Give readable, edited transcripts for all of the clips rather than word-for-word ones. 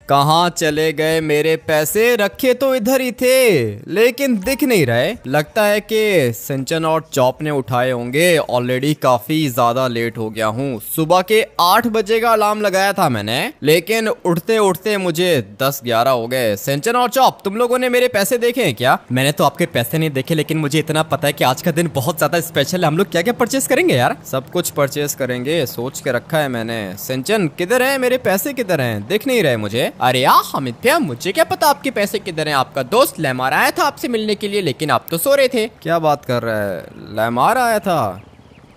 कहाँ चले गए मेरे पैसे? रखे तो इधर ही थे लेकिन दिख नहीं रहे। लगता है कि सिंचन और चॉप ने उठाए होंगे। ऑलरेडी काफी ज्यादा लेट हो गया हूँ। सुबह के 8 बजे का अलार्म लगाया था मैंने, लेकिन उठते उठते मुझे 10-11 हो गए। सिंचन और चॉप, तुम लोगों ने मेरे पैसे देखे हैं क्या? मैंने तो आपके पैसे नहीं देखे, लेकिन मुझे इतना पता है कि आज का दिन बहुत ज्यादा स्पेशल है। हम लोग क्या क्या परचेस करेंगे यार? सब कुछ परचेस करेंगे, सोच के रखा है मैंने। सिंचन किधर है? मेरे पैसे किधर हैं? दिख नहीं रहे मुझे। अरे यार हामिद भैया, मुझे क्या पता आपके पैसे किधर हैं? आपका दोस्त लेमार आया था आपसे मिलने के लिए, लेकिन आप तो सो रहे थे। क्या बात कर रहा है? लेमार आया था?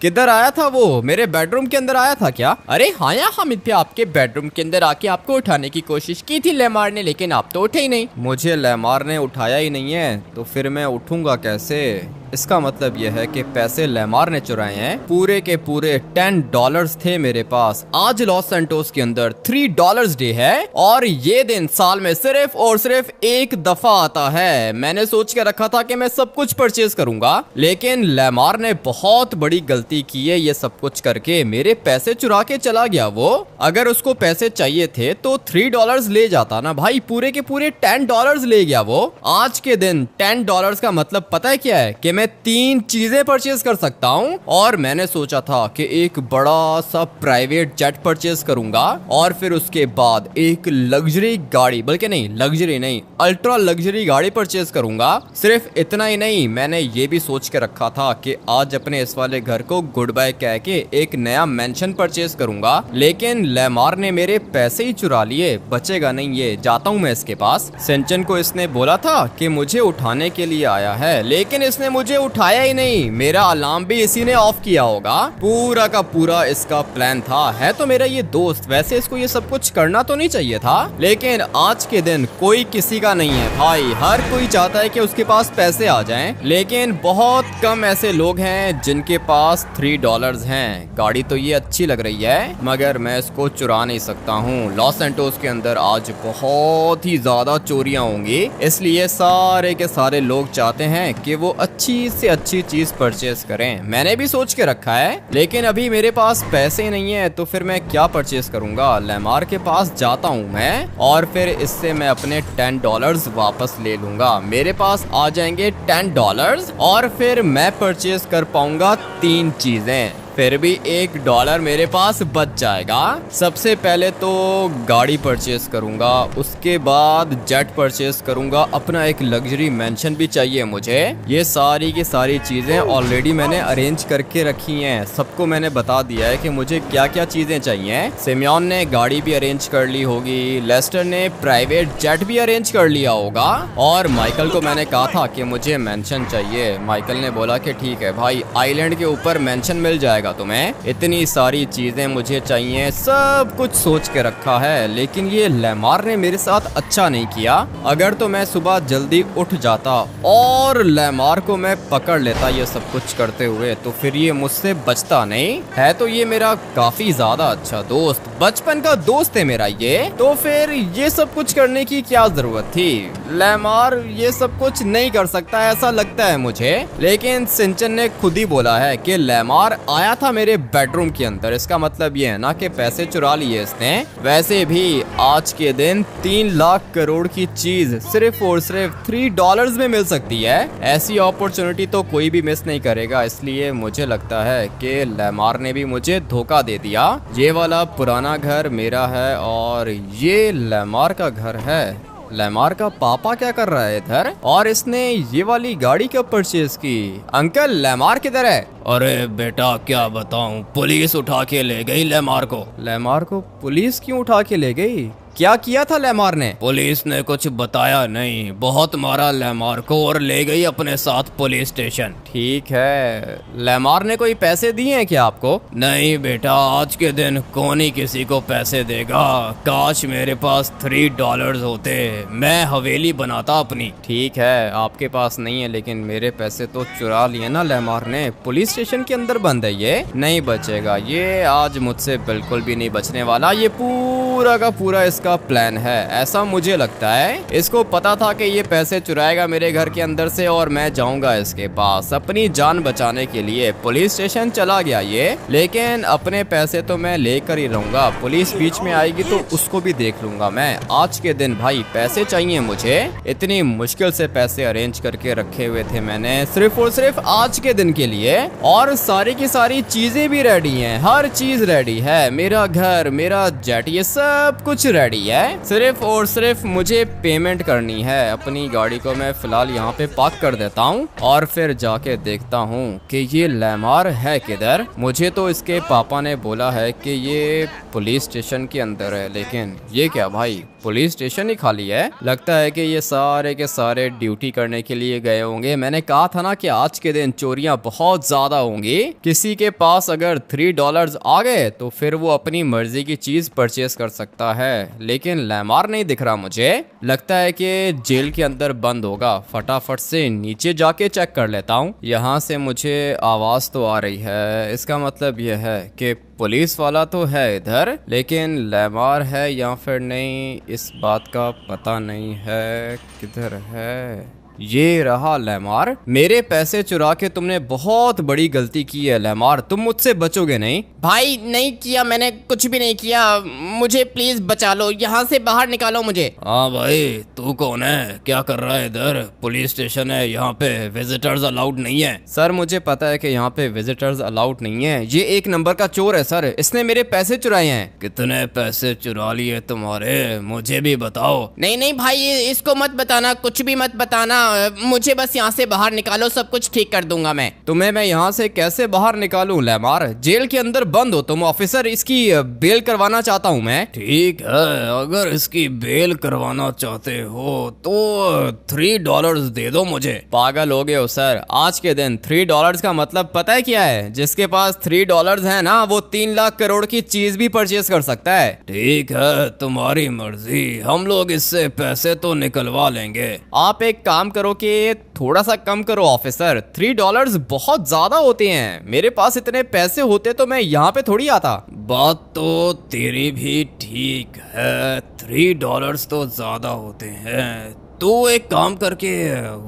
किधर आया था वो? मेरे बेडरूम के अंदर आया था क्या? अरे हाँ यार हामिद भैया, आपके बेडरूम के अंदर आके आपको उठाने की कोशिश की थी लेमार ने, लेकिन आप तो उठे ही नहीं। मुझे लेमार ने उठाया ही नहीं है तो फिर मैं उठूंगा कैसे? इसका मतलब यह है कि पैसे लेमार ने चुराए हैं। पूरे के पूरे $10 थे मेरे पास। आज लॉस सैंटोस के अंदर $3 डे है और ये दिन साल में सिर्फ और सिर्फ एक दफा आता है। मैंने सोच के रखा था कि मैं सब कुछ परचेज करूंगा, लेकिन लेमार ने बहुत बड़ी गलती की है। ये सब कुछ करके मेरे पैसे चुरा के चला गया वो। अगर उसको पैसे चाहिए थे तो $3 ले जाता ना भाई। पूरे के पूरे $10 ले गया वो। आज के दिन $10 का मतलब पता है क्या है? कि मैं 3 चीजें परचेज कर सकता हूँ। और मैंने सोचा था कि एक बड़ा सा प्राइवेट जेट परचेज करूंगा और फिर उसके बाद एक लग्जरी गाड़ी, बल्कि नहीं लग्जरी नहीं, अल्ट्रा लग्जरी गाड़ी परचेज करूंगा। सिर्फ इतना ही नहीं, मैंने ये भी सोच के रखा था कि आज अपने इस वाले घर को गुड बाय कह के एक नया मेंशन परचेज करूंगा, लेकिन लेमार ने मेरे पैसे ही चुरा लिए। बचेगा नहीं ये। जाता हूँ मैं इसके पास। सिंचन को इसने बोला था कि मुझे उठाने के लिए आया है, लेकिन इसने मुझे उठाया ही नहीं। मेरा अलार्म भी इसी ने ऑफ किया होगा। पूरा का पूरा इसका प्लान था। है तो मेरा ये दोस्त, वैसे इसको ये सब कुछ करना तो नहीं चाहिए था, लेकिन आज के दिन कोई किसी का नहीं है भाई। हर कोई चाहता है कि उसके पास पैसे आ जाएं, लेकिन बहुत कम ऐसे लोग हैं जिनके पास $3 हैं। गाड़ी तो ये अच्छी लग रही है, मगर मैं इसको चुरा नहीं सकता हूँ। लॉस सैंटोस के अंदर आज बहुत ही ज्यादा चोरियां होंगी, इसलिए सारे के सारे लोग चाहते हैं कि वो अच्छी से अच्छी चीज परचेज करें। मैंने भी सोच के रखा है, लेकिन अभी मेरे पास पैसे नहीं है तो फिर मैं क्या परचेज करूंगा? लेमार के पास जाता हूं मैं और फिर इससे मैं अपने $10 वापस ले लूंगा। मेरे पास आ जाएंगे $10 और फिर मैं परचेज कर पाऊंगा 3 चीजें। फिर भी $1 मेरे पास बच जाएगा। सबसे पहले तो गाड़ी परचेज करूंगा, उसके बाद जेट परचेज करूंगा। अपना एक लग्जरी मेंशन भी चाहिए मुझे। ये सारी की सारी चीजें ऑलरेडी मैंने अरेंज करके रखी हैं। सबको मैंने बता दिया है कि मुझे क्या क्या चीजें चाहिए। सिमियोन ने गाड़ी भी अरेंज कर ली होगी, लेस्टर ने प्राइवेट जेट भी अरेंज कर लिया होगा, और माइकल को मैंने कहा था कि मुझे मेंशन चाहिए। माइकल ने बोला कि ठीक है भाई, आइलैंड के ऊपर मेंशन मिल जाएगा तुम्हें। इतनी सारी चीजें मुझे चाहिए, सब कुछ सोच के रखा है, लेकिन ये लेमार ने मेरे साथ अच्छा नहीं किया। अगर तो मैं सुबह जल्दी उठ जाता और लेमार को मैं पकड़ लेता ये सब कुछ करते हुए, तो फिर ये मुझसे बचता नहीं है। तो ये मेरा काफी ज्यादा अच्छा दोस्त, बचपन का दोस्त है मेरा ये, तो फिर ये सब कुछ करने की क्या जरूरत थी? लेमार ये सब कुछ नहीं कर सकता ऐसा लगता है मुझे। लेकिन सिंचन ने खुद ही बोला है कि लेमार आया था मेरे बेडरूम के अंदर। इसका मतलब ये है ना कि पैसे चुरा लिए इसने। वैसे भी आज के दिन 3 लाख करोड़ की चीज सिर्फ और सिर्फ $3 में मिल सकती है। ऐसी अपॉर्चुनिटी तो कोई भी मिस नहीं करेगा, इसलिए मुझे लगता है कि लेमार ने भी मुझे धोखा दे दिया। ये वाला पुराना घर मेरा है और ये लेमार का घर है। लेमार का पापा क्या कर रहा है इधर? और इसने ये वाली गाड़ी कब परचेज की? अंकल, लेमार किधर है? अरे बेटा क्या बताऊं, पुलिस उठा के ले गई लेमार को। लेमार को पुलिस क्यों उठा के ले गई? क्या किया था लेमार ने? पुलिस ने कुछ बताया नहीं, बहुत मारा लेमार को और ले गई अपने साथ पुलिस स्टेशन। ठीक है, लेमार ने कोई पैसे दिए हैं क्या आपको? नहीं बेटा, आज के दिन कौन ही किसी को पैसे देगा। काश मेरे पास $3 होते, मैं हवेली बनाता अपनी। ठीक है, आपके पास नहीं है, लेकिन मेरे पैसे तो चुरा लिए ना लेमार ने। पुलिस स्टेशन के अंदर बंद है, ये नहीं बचेगा। ये आज मुझसे बिल्कुल भी नहीं बचने वाला। ये पूरा का पूरा इस इसका प्लान है, ऐसा मुझे लगता है। इसको पता था कि ये पैसे चुराएगा मेरे घर के अंदर से और मैं जाऊंगा इसके पास अपनी जान बचाने के लिए। पुलिस स्टेशन चला गया ये, लेकिन अपने पैसे तो मैं लेकर ही रहूंगा। पुलिस बीच में आएगी तो उसको भी देख लूंगा मैं। आज के दिन भाई पैसे चाहिए मुझे, इतनी मुश्किल से पैसे अरेंज करके रखे हुए थे मैंने सिर्फ और सिर्फ आज के दिन के लिए। और सारी की सारी चीजें भी रेडी हैं, हर चीज रेडी है, मेरा घर, मेरा जेट, ये सब कुछ रेडी है। सिर्फ और सिर्फ मुझे पेमेंट करनी है। अपनी गाड़ी को मैं फिलहाल यहाँ पे पार्क कर देता हूँ और फिर जाके देखता हूँ कि ये लैमार है किधर। मुझे तो इसके पापा ने बोला है कि ये पुलिस स्टेशन के अंदर है, लेकिन ये क्या भाई, पुलिस स्टेशन ही खाली है। लगता है कि ये सारे के सारे ड्यूटी करने के लिए गए होंगे। मैंने कहा था ना कि आज के दिन चोरियां बहुत ज्यादा होंगी। किसी के पास अगर $3 आ गए तो फिर वो अपनी मर्जी की चीज परचेस कर सकता है, लेकिन लैमार नहीं दिख रहा मुझे। लगता है कि जेल के अंदर बंद होगा। फटाफट से नीचे जाके चेक कर लेता हूँ। यहाँ से मुझे आवाज तो आ रही है, इसका मतलब यह है कि पुलिस वाला तो है इधर, लेकिन लैमार है या फिर नहीं इस बात का पता नहीं है। किधर है? ये रहा लैमार। मेरे पैसे चुरा के तुमने बहुत बड़ी गलती की है लैमार, तुम मुझसे बचोगे नहीं। भाई नहीं किया, मैंने कुछ भी नहीं किया, मुझे प्लीज बचा लो, यहाँ से बाहर निकालो मुझे। हाँ भाई, तू कौन है, क्या कर रहा है इधर? पुलिस स्टेशन है, यहाँ पे विजिटर्स अलाउड नहीं है। सर मुझे पता है कि यहाँ पे विजिटर्स अलाउड नहीं है। ये 1 नंबर का चोर है सर, इसने मेरे पैसे चुराए हैं। कितने पैसे चुरा लिए तुम्हारे, मुझे भी बताओ। नहीं नहीं भाई, इसको मत बताना, कुछ भी मत बताना, मुझे बस यहाँ से बाहर निकालो, सब कुछ ठीक कर दूंगा मैं। तुम्हें मैं यहाँ से कैसे बाहर निकालूं लैमार? जेल के अंदर बंद हो तुम ऑफिसर, इसकी बेल करवाना चाहता हूँ मैं। ठीक है, अगर इसकी बेल करवाना चाहते हो तो $3 दे दो मुझे। पागल हो गए हो सर, आज के दिन $3 का मतलब पता है क्या है? जिसके पास $3 है ना, वो 3 लाख करोड़ की चीज भी परचेस कर सकता है। ठीक है, तुम्हारी मर्जी, हम लोग इससे पैसे तो निकलवा लेंगे। आप एक काम करो कि थोड़ा सा कम करो ऑफिसर, $3 बहुत ज्यादा होते हैं। मेरे पास इतने पैसे होते तो मैं यहाँ पे थोड़ी आता। बात तो तेरी भी ठीक है, $3 तो ज्यादा होते हैं। तो एक काम करके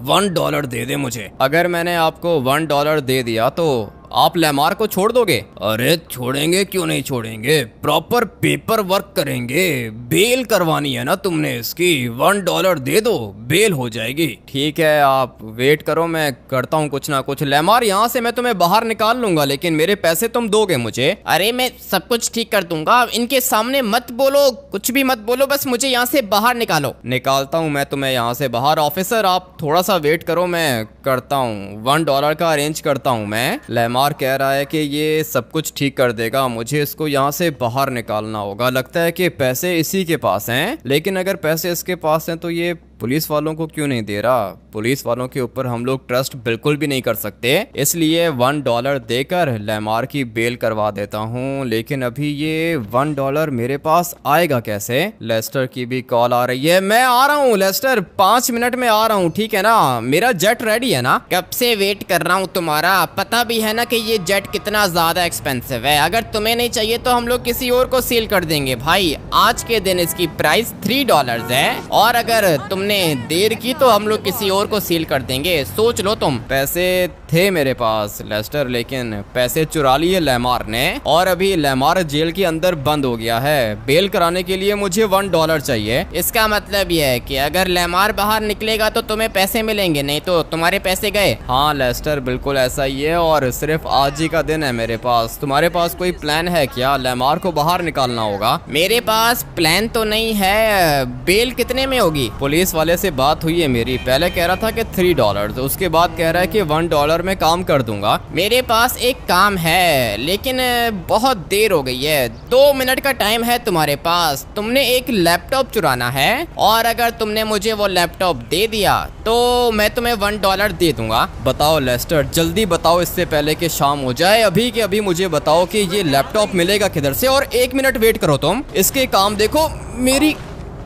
$1 दे दे मुझे। अगर मैंने आपको $1 दे दिया तो आप लैमार को छोड़ दोगे? अरे छोड़ेंगे, क्यों नहीं छोड़ेंगे, प्रॉपर पेपर वर्क करेंगे। बेल करवानी है ना तुमने इसकी, $1 दे दो, बेल हो जाएगी। ठीक है, आप वेट करो, मैं करता हूँ कुछ ना कुछ। लैमार यहाँ से मैं तुम्हें बाहर निकाल लूंगा, लेकिन मेरे पैसे तुम दोगे मुझे। अरे मैं सब कुछ ठीक कर दूंगा, इनके सामने मत बोलो, कुछ भी मत बोलो, बस मुझे यहाँ से बाहर निकालो। निकालता हूँ मैं तुम्हें यहाँ से बाहर। ऑफिसर आप थोड़ा सा वेट करो, मैं करता हूँ, $1 का अरेंज करता हूँ मैं। लैमार कह रहा है कि ये सब कुछ ठीक कर देगा, मुझे इसको यहाँ से बाहर निकालना होगा। लगता है कि पैसे इसी के पास हैं, लेकिन अगर पैसे इसके पास हैं तो ये पुलिस वालों को क्यों नहीं दे रहा? पुलिस वालों के ऊपर हम लोग ट्रस्ट बिल्कुल भी नहीं कर सकते, इसलिए $1 देकर लैमार की बेल करवा देता हूँ। लेकिन अभी ये $1 मेरे पास आएगा कैसे? लेस्टर की भी कॉल आ रही है। मैं आ रहा हूँ लेस्टर, 5 मिनट में आ रहा हूँ, ठीक है ना? मेरा जेट रेडी है ना? कब से वेट कर रहा हूँ तुम्हारा, पता भी है ना कि ये जेट कितना ज्यादा एक्सपेंसिव है। अगर तुम्हें नहीं चाहिए तो हम लोग किसी और को सील कर देंगे भाई। आज के दिन इसकी प्राइस $3 है, और अगर तुमने देर की तो हम लोग किसी और को सील कर देंगे, सोच लो तुम। पैसे थे मेरे पास लेस्टर, लेकिन पैसे चुरा लिए लैमार ने, और अभी लैमार जेल के अंदर बंद हो गया है। बेल कराने के लिए मुझे $1 चाहिए। इसका मतलब ये है कि अगर लैमार बाहर निकलेगा तो तुम्हें पैसे मिलेंगे, नहीं तो तुम्हारे पैसे गए। हाँ लेस्टर, बिल्कुल ऐसा ही है, और सिर्फ आज ही का दिन है मेरे पास। तुम्हारे पास कोई प्लान है क्या? लैमार को बाहर निकालना होगा। मेरे पास प्लान तो नहीं है। बेल कितने में होगी? पुलिस वाले से बात हुई है मेरी, पहले कह रहा था कि $3, उसके बाद कह रहा है कि $1 में काम कर दूंगा। मेरे पास एक काम है, लेकिन बहुत देर हो गई है, 2 मिनट का टाइम है तुम्हारे पास। तुमने एक लैपटॉप चुराना है, और अगर तुमने मुझे वो लैपटॉप दे दिया तो मैं तुम्हें $1 दे दूंगा। बताओ लेस्टर, जल्दी बताओ, इससे पहले कि शाम हो जाए। अभी के अभी मुझे बताओ कि ये लैपटॉप मिलेगा किधर से, और 1 मिनट वेट करो तुम। इसके काम देखो, मेरी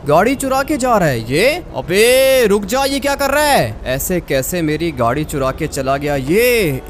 गाड़ी चुरा के जा रहा है ये। अबे रुक जा, ये क्या कर रहा है? ऐसे कैसे मेरी गाड़ी चुरा के चला गया? ये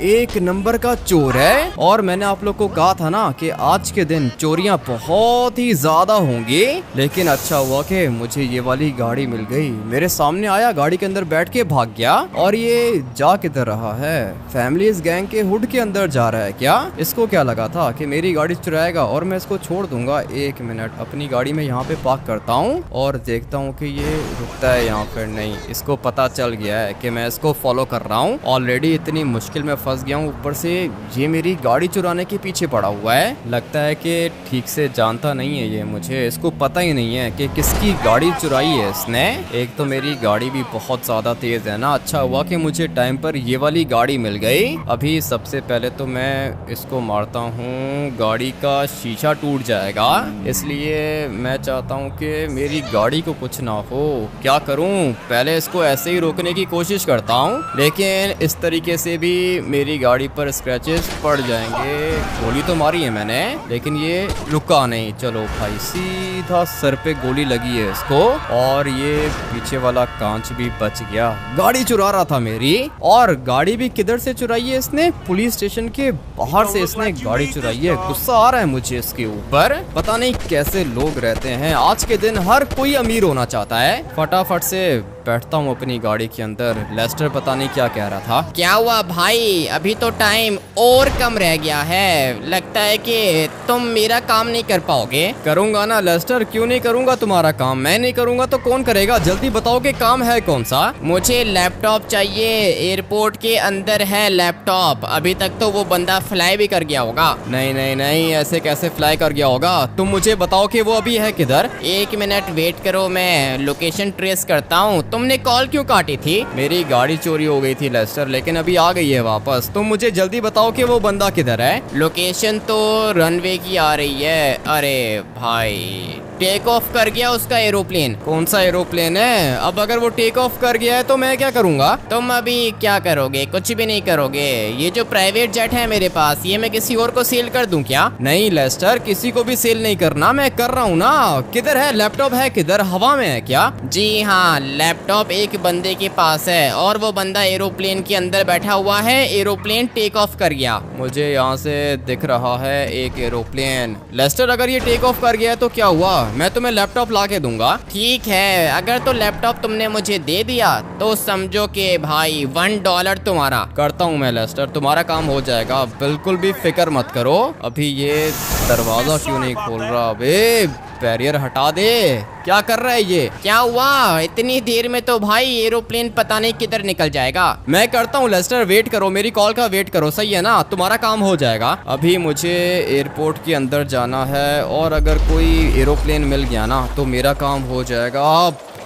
एक नंबर का चोर है। और मैंने आप लोग को कहा था ना कि आज के दिन चोरियां बहुत ही ज्यादा होंगी, लेकिन अच्छा हुआ कि मुझे ये वाली गाड़ी मिल गई। मेरे सामने आया, गाड़ी के अंदर बैठ के भाग गया। और ये जा किधर रहा है? फैमिली इस गैंग के हुड के अंदर जा रहा है क्या? इसको क्या लगा था कि मेरी गाड़ी चुराएगा और मैं इसको छोड़ दूंगा? एक मिनट, अपनी गाड़ी में यहाँ पे पार्क करता हूँ और देखता हूँ कि ये रुकता है यहाँ पर। नहीं, इसको पता चल गया है कि मैं इसको फॉलो कर रहा हूँ। ऑलरेडी इतनी मुश्किल में फंस गया हूँ, ऊपर से ये मेरी गाड़ी चुराने के पीछे पड़ा हुआ है। लगता है कि ठीक से जानता नहीं है ये मुझे, इसको पता ही नहीं है कि किसकी गाड़ी चुराई है इसने। एक तो मेरी गाड़ी भी बहुत ज्यादा तेज है ना, अच्छा हुआ कि मुझे टाइम पर ये वाली गाड़ी मिल गई। अभी सबसे पहले तो मैं इसको मारता हूँ, गाड़ी का शीशा टूट जाएगा, इसलिए मैं चाहता हूँ कि मेरी गाड़ी को कुछ ना हो। क्या करूँ, पहले इसको ऐसे ही रोकने की कोशिश करता हूँ, लेकिन इस तरीके से भी मेरी गाड़ी पर स्क्रैचेस पड़ जाएंगे। गोली तो मारी है मैंने, लेकिन ये रुका नहीं। चलो भाई, सीधा सर पे गोली लगी है इसको, और ये पीछे वाला कांच भी बच गया। गाड़ी चुरा रहा था मेरी, और गाड़ी भी किधर से चुराई है इसने? पुलिस स्टेशन के बाहर से इसने गाड़ी चुराई है। गुस्सा आ रहा है मुझे इसके ऊपर, पता नहीं कैसे लोग रहते हैं। आज के दिन हर कोई अमीर होना चाहता है। फटाफट से बैठता हूँ अपनी गाड़ी के अंदर। लेस्टर पता नहीं क्या कह रहा था। क्या हुआ भाई, अभी तो टाइम और कम रह गया है, लगता है कि तुम मेरा काम नहीं कर पाओगे। करूंगा ना लेस्टर, क्यों नहीं करूंगा तुम्हारा काम? मैं नहीं करूंगा तो कौन करेगा? जल्दी बताओ कि काम है कौन सा? मुझे लैपटॉप चाहिए, एयरपोर्ट के अंदर है लैपटॉप। अभी तक तो वो बंदा फ्लाई भी कर गया होगा। नहीं नहीं नहीं, ऐसे कैसे फ्लाई कर गया होगा? तुम मुझे बताओ कि वो अभी है किधर? 1 मिनट वेट करो, मैं लोकेशन ट्रेस करता हूँ। तुमने कॉल क्यों काटी थी? मेरी गाड़ी चोरी हो गई थी लेस्टर, लेकिन अभी आ गई है वापस। तुम मुझे जल्दी बताओ कि वो बंदा किधर है? लोकेशन तो रनवे की आ रही है। अरे भाई, टेक ऑफ कर गया उसका एरोप्लेन। कौन सा एरोप्लेन है? अब अगर वो टेक ऑफ कर गया है तो मैं क्या करूंगा? तुम अभी क्या करोगे? कुछ भी नहीं करोगे। ये जो प्राइवेट जेट है मेरे पास, ये मैं किसी और को सेल कर दूं क्या? नहीं लेस्टर, किसी को भी सेल नहीं करना, मैं कर रहा हूँ ना। किधर है लैपटॉप? है किधर? हवा में है क्या? जी हाँ, लैपटॉप एक बंदे के पास है और वो बंदा एरोप्लेन के अंदर बैठा हुआ है। एरोप्लेन टेक ऑफ कर गया। मुझे यहाँ से दिख रहा है एक एरोप्लेन। लेस्टर, अगर ये टेक ऑफ कर गया है तो क्या हुआ? मैं तुम्हें लैपटॉप ला के दूंगा। ठीक है, अगर तो लैपटॉप तुमने मुझे दे दिया तो समझो कि भाई $1 तुम्हारा। करता हूँ मैं लेस्टर, तुम्हारा काम हो जाएगा, बिल्कुल भी फिक्र मत करो। अभी ये दरवाजा क्यों नहीं खोल रहा? अबे बैरियर हटा दे, क्या कर रहा है ये? क्या हुआ? इतनी देर में तो भाई एरोप्लेन पता नहीं किधर निकल जाएगा। मैं करता हूँ लेस्टर, वेट करो, मेरी कॉल का वेट करो, सही है ना? तुम्हारा काम हो जाएगा। अभी मुझे एयरपोर्ट के अंदर जाना है, और अगर कोई एरोप्लेन मिल गया ना तो मेरा काम हो जाएगा।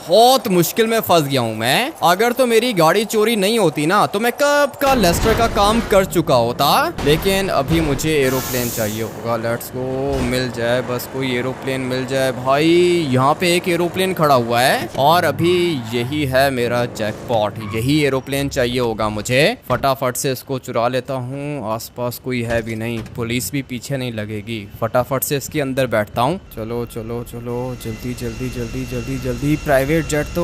बहुत मुश्किल में फंस गया हूँ मैं। अगर तो मेरी गाड़ी चोरी नहीं होती ना तो मैं कब का लेस्टर का काम कर चुका होता, लेकिन अभी मुझे एरोप्लेन चाहिए होगा। लेट्स गो, मिल जाए बस, कोई एरोप्लेन मिल जाए। भाई यहाँ पे एक एरोप्लेन खड़ा हुआ है, और अभी यही है मेरा जैकपॉट, यही एरोप्लेन चाहिए होगा मुझे। फटाफट से इसको चुरा लेता हूँ, आसपास कोई है भी नहीं, पुलिस भी पीछे नहीं लगेगी। फटाफट से इसके अंदर बैठता हूँ। चलो चलो चलो, जल्दी जल्दी जल्दी जल्दी जल्दी। प्राइवेट जेट तो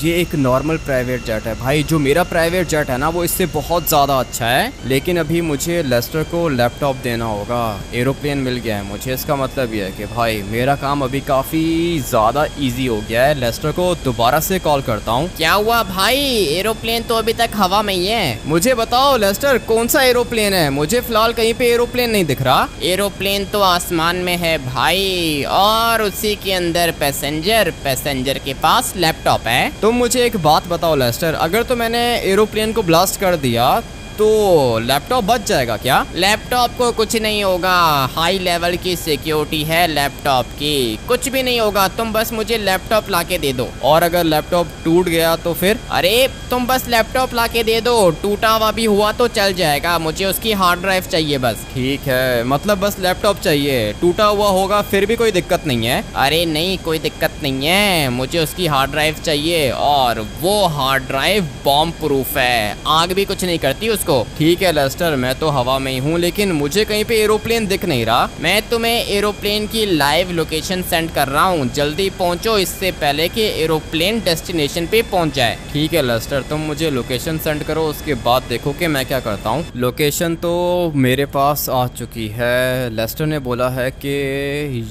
ये एक नॉर्मल प्राइवेट जेट है भाई, जो मेरा प्राइवेट जेट है ना वो इससे बहुत ज़्यादा अच्छा है। लेकिन अभी मुझे लेस्टर को लैपटॉप देना होगा। एरोप्लेन मिल गया है मुझे, इसका मतलब ये है कि भाई मेरा काम अभी काफ़ी ज़्यादा इजी हो गया है। लेस्टर को दोबारा से कॉल करता हूँ। क्या हुआ भाई? एरोप्लेन तो अभी तक हवा में ही है। मुझे बताओ लेस्टर, कौन सा एरोप्लेन है? मुझे फिलहाल कहीं पे एरोप्लेन नहीं दिख रहा। एरोप्लेन तो आसमान में है भाई, और उसी के अंदर पैसेंजर के पास लैपटॉप है। तुम मुझे एक बात बताओ लेस्टर, अगर तो मैंने एरोप्लेन को ब्लास्ट कर दिया तो लैपटॉप बच जाएगा क्या? लैपटॉप को कुछ नहीं होगा, हाई लेवल की सिक्योरिटी है लैपटॉप की, कुछ भी नहीं होगा। तुम बस मुझे लैपटॉप लाके दे दो। और अगर लैपटॉप टूट गया तो फिर? अरे तुम बस लैपटॉप लाके दे दो, टूटा हुआ भी हुआ तो चल जाएगा, मुझे उसकी हार्ड ड्राइव चाहिए बस। ठीक है, मतलब बस लैपटॉप चाहिए, टूटा हुआ होगा फिर भी कोई दिक्कत नहीं है? अरे नहीं, कोई दिक्कत नहीं है, मुझे उसकी हार्ड ड्राइव चाहिए, और वो हार्ड ड्राइव बॉम्ब प्रूफ है, आग भी कुछ नहीं करती इसको। ठीक है लेस्टर, मैं तो हवा में ही हूँ, लेकिन मुझे कहीं पे एरोप्लेन दिख नहीं रहा। मैं तुम्हें एरोप्लेन की लाइव लोकेशन सेंड कर रहा हूँ, जल्दी पहुँचो इससे पहले कि एरोप्लेन डेस्टिनेशन पे पहुँच जाए। ठीक है लेस्टर, तुम मुझे लोकेशन सेंड करो, उसके बाद देखो कि मैं क्या करता हूँ। लोकेशन तो मेरे पास आ चुकी है। लेस्टर ने बोला है कि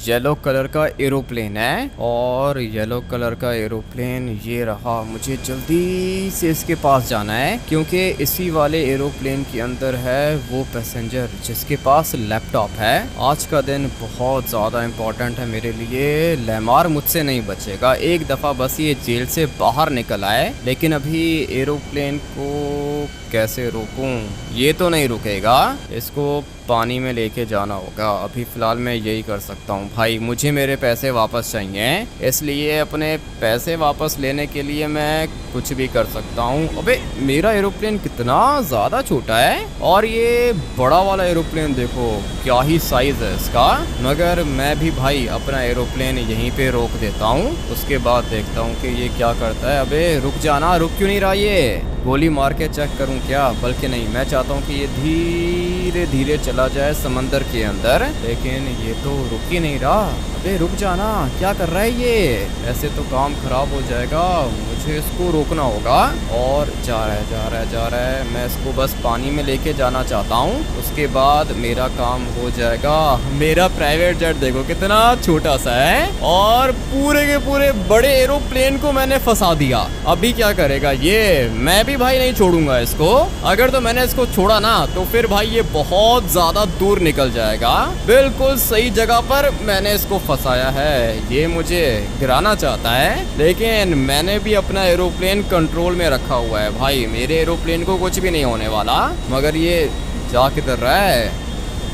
येलो कलर का एरोप्लेन है, और येलो कलर का एरोप्लेन ये रहा। मुझे जल्दी से इसके पास जाना है, क्योंकि इसी वाले एरोप्लेन के अंदर है वो पैसेंजर जिसके पास लैपटॉप है। आज का दिन बहुत ज़्यादा इम्पोर्टेंट है मेरे लिए। लेमार मुझसे नहीं बचेगा। एक दफ़ा बस ये जेल से बाहर निकल आए, लेकिन अभी एरोप्लेन को कैसे रोकूं? ये तो नहीं रुकेगा, इसको पानी में लेके जाना होगा। अभी फ़िलहाल मैं यही कर सकता हूँ। भाई मुझे मेरे पैसे वापस चाहिए, इसलिए अपने पैसे वापस लेने के लिए मैं कुछ भी कर सकता हूँ। अबे मेरा एरोप्लेन कितना ज़्यादा छोटा है, और ये बड़ा वाला एरोप्लेन देखो क्या ही साइज़ है इसका। मगर मैं भी भाई अपना एरोप्लेन यहीं पे रोक देता हूँ, उसके बाद देखता हूँ कि ये क्या करता है। अबे रुक जाना, रुक क्यों नहीं रहा? ये गोली मार के चेक करूँ क्या? बल्कि नहीं, मैं चाहता हूँ कि ये धीरे धीरे चला जाए समंदर के अंदर, लेकिन ये तो रुक ही नहीं रहा। अबे रुक जाना, क्या कर रहा है ये? ऐसे तो काम खराब हो जाएगा, मुझे इसको रोकना होगा। और जा रहा है। मैं इसको बस पानी में लेके जाना चाहता हूँ, उसके बाद मेरा काम हो जाएगा। मेरा प्राइवेट जेट देखो कितना छोटा सा है, और पूरे के पूरे बड़े एरोप्लेन को मैंने फंसा दिया। अभी क्या करेगा ये? मैं भी भाई नहीं छोड़ूंगा इसको। अगर तो मैंने इसको छोड़ा ना, तो फिर भाई ये बहुत ज्यादा दूर निकल जाएगा। बिल्कुल सही जगह पर मैंने इसको फंसाया है। ये मुझे गिराना चाहता है, लेकिन मैंने भी अपना एरोप्लेन कंट्रोल में रखा हुआ है। भाई मेरे एरोप्लेन को कुछ भी नहीं होने वाला। मगर ये जा किधर रहा है?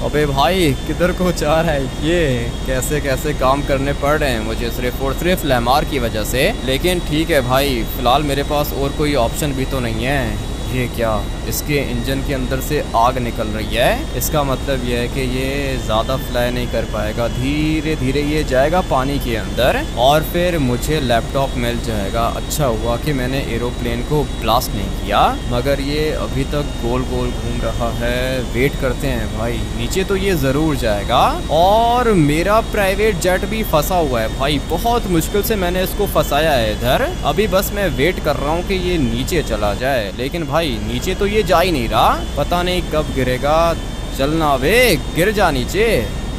अबे भाई किधर को जा रहा है? ये कैसे कैसे काम करने पड़ रहे हैं मुझे सिर्फ और सिर्फ लेमार की वजह से। लेकिन ठीक है भाई, फिलहाल मेरे पास और कोई ऑप्शन भी तो नहीं है। ये क्या? इसके इंजन के अंदर से आग निकल रही है। इसका मतलब ये है कि ये ज़्यादा फ्लाई नहीं कर पाएगा। धीरे धीरे ये जाएगा पानी के अंदर, और फिर मुझे लैपटॉप मिल जाएगा। अच्छा हुआ कि मैंने एरोप्लेन को ब्लास्ट नहीं किया, मगर ये अभी तक गोल गोल घूम रहा है। वेट करते हैं भाई, नीचे तो ये ज़रूर जाएगा। और मेरा प्राइवेट जेट भी फंसा हुआ है भाई, बहुत मुश्किल से मैंने इसको फंसाया है इधर। अभी बस मैं वेट कर रहा हूँ कि ये नीचे चला जाए, लेकिन भाई नीचे तो ये जा ही नहीं रहा। पता नहीं कब गिरेगा। चलना वे, गिर जा नीचे।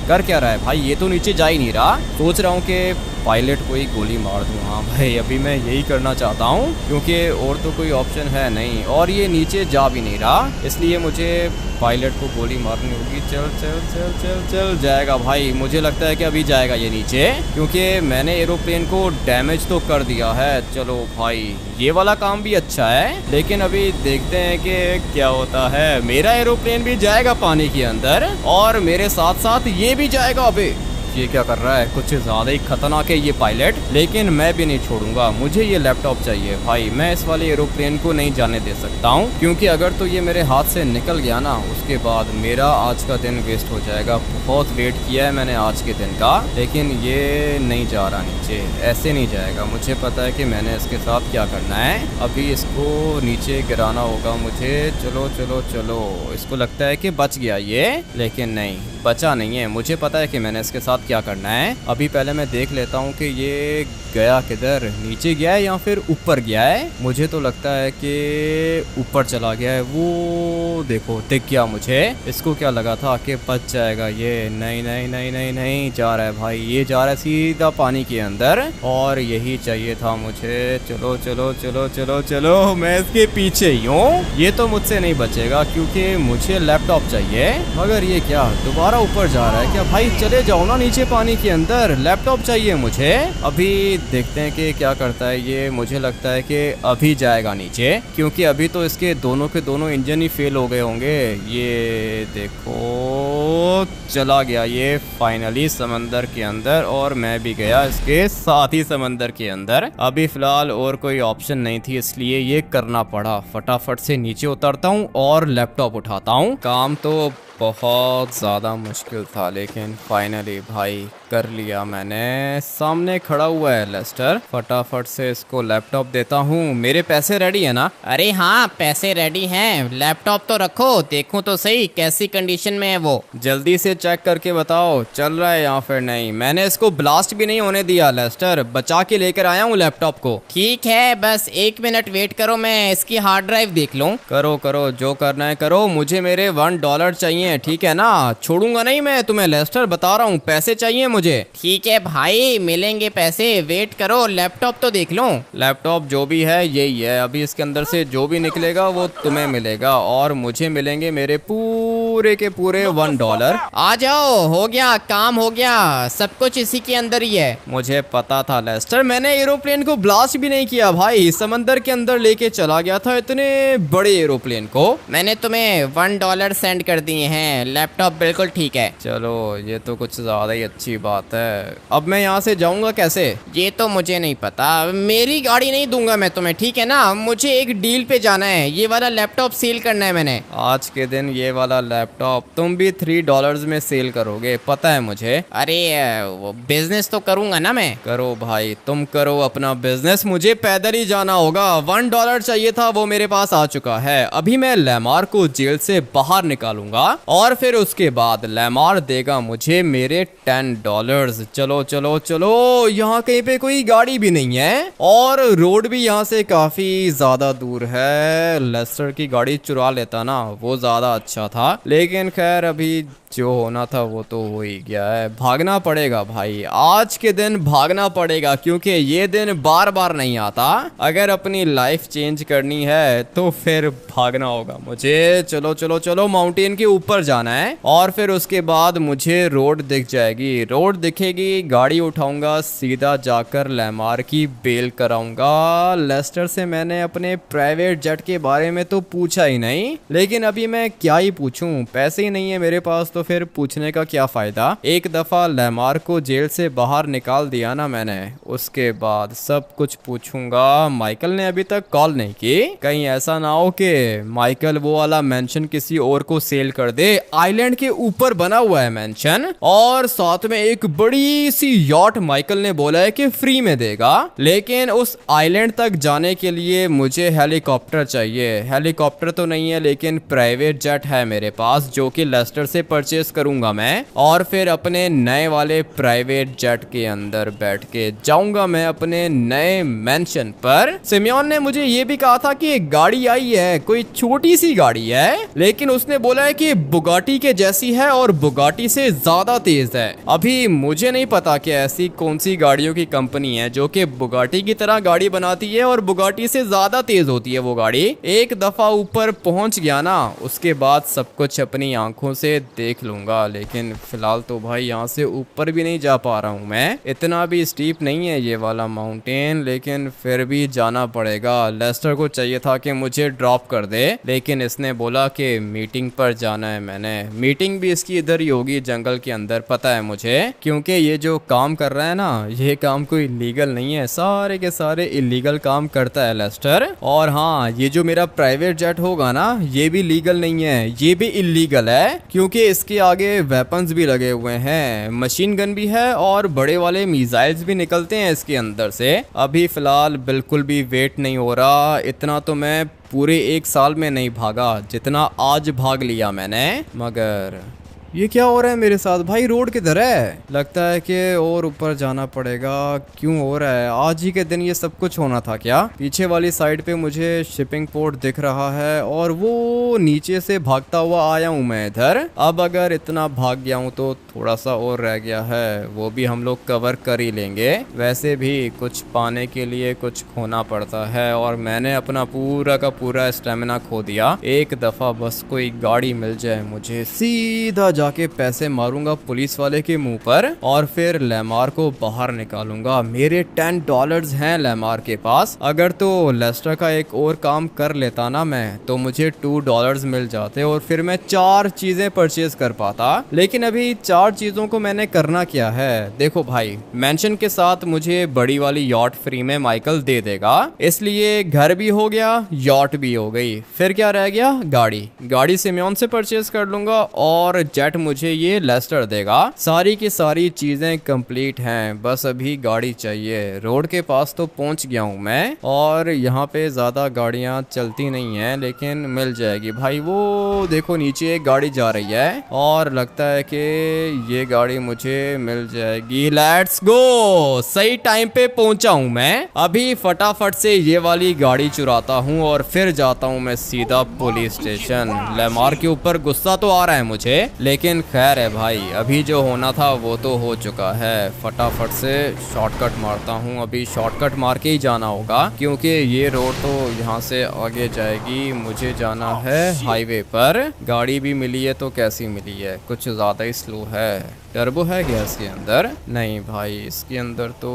कर क्या रहा है भाई? ये तो नीचे जा ही नहीं रहा। सोच रहा हूँ कि पायलट को ही गोली मार दूँ। हाँ भाई, अभी मैं यही करना चाहता हूँ, क्योंकि और तो कोई ऑप्शन है नहीं। और ये नीचे जा भी नहीं रहा, इसलिए मुझे पायलट को गोली मारनी होगी। चल चल चल चल चल जाएगा भाई। मुझे लगता है कि अभी जाएगा ये नीचे, क्योंकि मैंने एरोप्लेन को डैमेज तो कर दिया है। चलो भाई, ये वाला काम भी अच्छा है, लेकिन अभी देखते हैं कि क्या होता है। मेरा एरोप्लेन भी जाएगा पानी के अंदर, और मेरे साथ साथ ये भी जाएगा। अबे ये क्या कर रहा है? कुछ ज़्यादा ही खतरनाक है ये पायलट, लेकिन मैं भी नहीं छोड़ूंगा। मुझे ये लैपटॉप चाहिए भाई। मैं इस वाले एरोप्लेन को नहीं जाने दे सकता हूँ, क्योंकि अगर तो ये मेरे हाथ से निकल गया ना, उसके बाद मेरा आज का दिन वेस्ट हो जाएगा। बहुत वेट किया है मैंने आज के दिन का, लेकिन ये नहीं जा रहा नीचे। ऐसे नहीं जाएगा। मुझे पता है कि मैंने इसके साथ क्या करना है। अभी इसको नीचे गिराना होगा मुझे। चलो चलो चलो। इसको लगता है कि बच गया ये, लेकिन नहीं, बचा नहीं है। मुझे पता है कि मैंने इसके साथ क्या करना है। अभी पहले मैं देख लेता हूँ कि ये गया किधर, नीचे गया है या फिर ऊपर गया है। मुझे तो लगता है कि ऊपर चला गया है। वो देखो दिख गया मुझे। इसको क्या लगा था कि बच जाएगा ये? नहीं नहीं नहीं नहीं नहीं, जा रहा है भाई। ये जा रहा है सीधा पानी के अंदर, और यही चाहिए था मुझे। चलो चलो चलो चलो चलो, मैं इसके पीछे ही हूँ। ये तो मुझसे नहीं बचेगा, क्योंकि मुझे लैपटॉप चाहिए। मगर ये क्या दोबारा ऊपर जा रहा है क्या? भाई चले जाओ ना नीचे पानी के अंदर, लैपटॉप चाहिए मुझे। अभी देखते हैं कि क्या करता है ये। मुझे लगता है कि अभी जाएगा नीचे, क्योंकि अभी तो इसके दोनों के दोनों इंजन ही फेल हो गए होंगे। ये देखो चला गया ये फाइनली समंदर के अंदर, और मैं भी गया इसके साथ ही समंदर के अंदर। अभी फिलहाल और कोई ऑप्शन नहीं थी, इसलिए ये करना पड़ा। फटाफट से नीचे उतरता हूँ और लैपटॉप उठाता हूँ। काम तो बहुत ज़्यादा मुश्किल था, लेकिन फाइनली भाई कर लिया मैंने। सामने खड़ा हुआ है लेस्टर, फटाफट से इसको लैपटॉप देता हूँ। मेरे पैसे रेडी है ना? अरे हाँ, पैसे रेडी हैं। लैपटॉप तो रखो, देखूं तो सही कैसी कंडीशन में है वो। जल्दी से चेक करके बताओ चल रहा है या फिर नहीं। मैंने इसको ब्लास्ट भी नहीं होने दिया लेस्टर, बचा के लेकर आया हूँ लैपटॉप को। ठीक है, बस 1 मिनट वेट करो, मैं इसकी हार्ड ड्राइव देख लूं। करो करो, जो करना है करो। मुझे मेरे $1 चाहिए, ठीक है ना? छोड़ूंगा नहीं मैं तुम्हें लेस्टर, बता रहा हूँ। पैसे चाहिए मुझे। ठीक है भाई, मिलेंगे पैसे, वेट करो, लैपटॉप तो देख लूं। लैपटॉप जो भी है यही है। अभी इसके अंदर से जो भी निकलेगा वो तुम्हें मिलेगा और मुझे मिलेंगे मेरे पूरे के पूरे $1। आ जाओ, हो गया काम, हो गया। सब कुछ इसी के अंदर ही है। मुझे पता था लेस्टर, मैंने एरोप्लेन को ब्लास्ट भी नहीं किया भाई, समंदर के अंदर लेके चला गया था इतने बड़े एरोप्लेन को। मैंने तुम्हें $1 सेंड कर दिए हैं, लैपटॉप बिल्कुल ठीक है। चलो, ये तो कुछ ज्यादा ही अच्छी बात है। अब मैं यहाँ से जाऊंगा कैसे? ये तो मुझे नहीं पता, मेरी गाड़ी नहीं दूंगा मैं तुम्हें, ठीक है ना? मुझे एक डील पे जाना है, ये वाला लैपटॉप सेल करना है मैंने। आज के दिन ये वाला लैपटॉप तुम भी $3 में सेल करोगे, पता है मुझे। अरे वो बिजनेस तो करूंगा ना मैं। करो भाई, तुम करो अपना बिजनेस, मुझे पैदल ही जाना होगा। $1 चाहिए था, वो मेरे पास आ चुका है। अभी मैं लैमार को जेल से बाहर निकालूंगा और फिर उसके बाद लैमार देगा मुझे मेरे $10। चलो चलो चलो, यहाँ कहीं पे कोई गाड़ी भी नहीं है और रोड भी यहाँ से काफी ज्यादा दूर है। लेस्टर की गाड़ी चुरा लेता ना, वो ज्यादा अच्छा था, लेकिन खैर अभी जो होना था वो तो हो ही गया है। भागना पड़ेगा भाई, आज के दिन भागना पड़ेगा, क्योंकि ये दिन बार बार नहीं आता। अगर अपनी लाइफ चेंज करनी है तो फिर भागना होगा मुझे। चलो चलो चलो, माउंटेन के ऊपर जाना है और फिर उसके बाद मुझे रोड दिख जाएगी। रोड दिखेगी, गाड़ी उठाऊंगा, सीधा जाकर लैमार की बेल कराऊंगा। लेस्टर से मैंने अपने प्राइवेट जेट के बारे में तो पूछा ही नहीं, लेकिन अभी मैं क्या ही पूछूं, पैसे ही नहीं है मेरे पास, तो फिर पूछने का क्या फायदा। एक दफा लैमार को जेल से बाहर निकाल दिया ना मैंने, उसके बाद सब कुछ पूछूंगा। माइकल ने अभी तक कॉल नहीं की, कहीं ऐसा ना हो कि माइकल वो वाला मेंशन किसी और को सेल कर दे। आइलैंड के ऊपर बना हुआ है मेंशन और साथ में एक बड़ी सी यॉट माइकल ने बोला है कि फ्री में देगा, लेकिन उस आइलैंड तक जाने के लिए मुझे हेलीकॉप्टर चाहिए। हेलीकॉप्टर तो नहीं है, लेकिन प्राइवेट जेट है मेरे पास, जो कि लेस्टर से परचेस करूंगा मैं और फिर अपने नए वाले प्राइवेट जेट के अंदर बैठ के जाऊंगा मैं अपने नए मेंशन पर। सिमियोन ने मुझे ये भी कहा था कि एक गाड़ी आई है, कोई छोटी सी गाड़ी है, लेकिन उसने बोला है कि बुगाटी के जैसी है और बुगाटी से ज्यादा तेज है। अभी मुझे नहीं पता कि ऐसी कौन सी गाड़ियों की कंपनी है जो कि बुगाटी की तरह गाड़ी बनाती है और बुगाटी से ज्यादा तेज होती है वो गाड़ी। एक दफा ऊपर पहुंच गया ना, उसके बाद सब कुछ अपनी आंखों से देख लूंगा, लेकिन फिलहाल तो भाई यहाँ से ऊपर भी नहीं जा पा रहा हूँ मैं। इतना भी स्टीप नहीं है ये वाला माउंटेन, लेकिन फिर भी जाना पड़ेगा। लेस्टर को चाहिए था कि मुझे ड्रॉप कर दे, लेकिन इसने बोला कि मीटिंग पर जाना है। मैंने मीटिंग भी इसकी इधर ही होगी, जंगल के अंदर, पता है मुझे, क्योंकि ये जो काम कर रहा है ना, ये काम कोई लीगल नहीं है, सारे के सारे इलीगल काम करता है लेस्टर। और हाँ, ये जो मेरा प्राइवेट जेट होगा ना, ये भी लीगल नहीं है, ये भी इलीगल है, क्योंकि इसके आगे वेपन्स भी लगे हुए हैं, मशीन गन भी है और बड़े वाले मिसाइल्स भी निकलते हैं इसके अंदर से। अभी फिलहाल बिल्कुल भी वेट नहीं हो रहा, इतना तो मैं पूरे 1 साल में नहीं भागा जितना आज भाग लिया मैंने। मगर ये क्या हो रहा है मेरे साथ भाई? रोड किधर है? लगता है कि और ऊपर जाना पड़ेगा। क्यों हो रहा है? आज ही के दिन ये सब कुछ होना था क्या? पीछे वाली साइड पे मुझे शिपिंग पोर्ट दिख रहा है और वो नीचे से भागता हुआ आया हूँ मैं इधर। अब अगर इतना भाग गया हूँ तो थोड़ा सा और रह गया है, वो भी हम लोग कवर कर ही लेंगे। वैसे भी कुछ पाने के लिए कुछ खोना पड़ता है और मैंने अपना पूरा का पूरा स्टेमिना खो दिया। एक दफा बस कोई गाड़ी मिल जाए मुझे, सीधा जाके पैसे मारूंगा पुलिस वाले के मुंह पर और फिर लैमार को बाहर निकालूंगा। मेरे $10 हैं लैमार के पास। अगर तो लेस्टर का एक और काम कर लेता ना मैं, तो मुझे $2 मिल जाते और फिर मैं 4 चीजें परचेज कर पाता। लेकिन अभी 4 चीजों को मैंने करना क्या है? देखो भाई, मेंशन के साथ मुझे बड़ी वाली यॉट फ्री में माइकल दे देगा, इसलिए घर भी हो गया, यॉट भी हो गई। फिर क्या रह गया? गाड़ी। गाड़ी सिमियोन से परचेज कर लूंगा और जेट जेट मुझे ये लेस्टर देगा। सारी की सारी चीजें कंप्लीट हैं, बस अभी गाड़ी चाहिए। रोड के पास तो पहुंच गया हूं मैं, और यहाँ पे ज्यादा गाड़ियां चलती नहीं हैं, लेकिन मिल जाएगी भाई। वो देखो नीचे एक गाड़ी जा रही है, और लगता है कि ये गाड़ी मुझे मिल जाएगी। लेट्स गो, सही टाइम पे पहुंचा हूं मैं। अभी फटाफट से ये वाली गाड़ी चुराता हूं और फिर जाता हूं मैं सीधा पुलिस स्टेशन। लेमार के ऊपर गुस्सा तो आ रहा है मुझे, लेकिन खैर है भाई, अभी जो होना था वो तो हो चुका है। फटाफट से शॉर्टकट मारता हूँ, अभी शॉर्टकट मार के ही जाना होगा, क्योंकि ये रोड तो यहाँ से आगे जाएगी। मुझे जाना है हाईवे पर। गाड़ी भी मिली है तो कैसी मिली है, कुछ ज़्यादा ही स्लो है। टर्बो है क्या इसके अंदर? नहीं भाई, इसके अंदर तो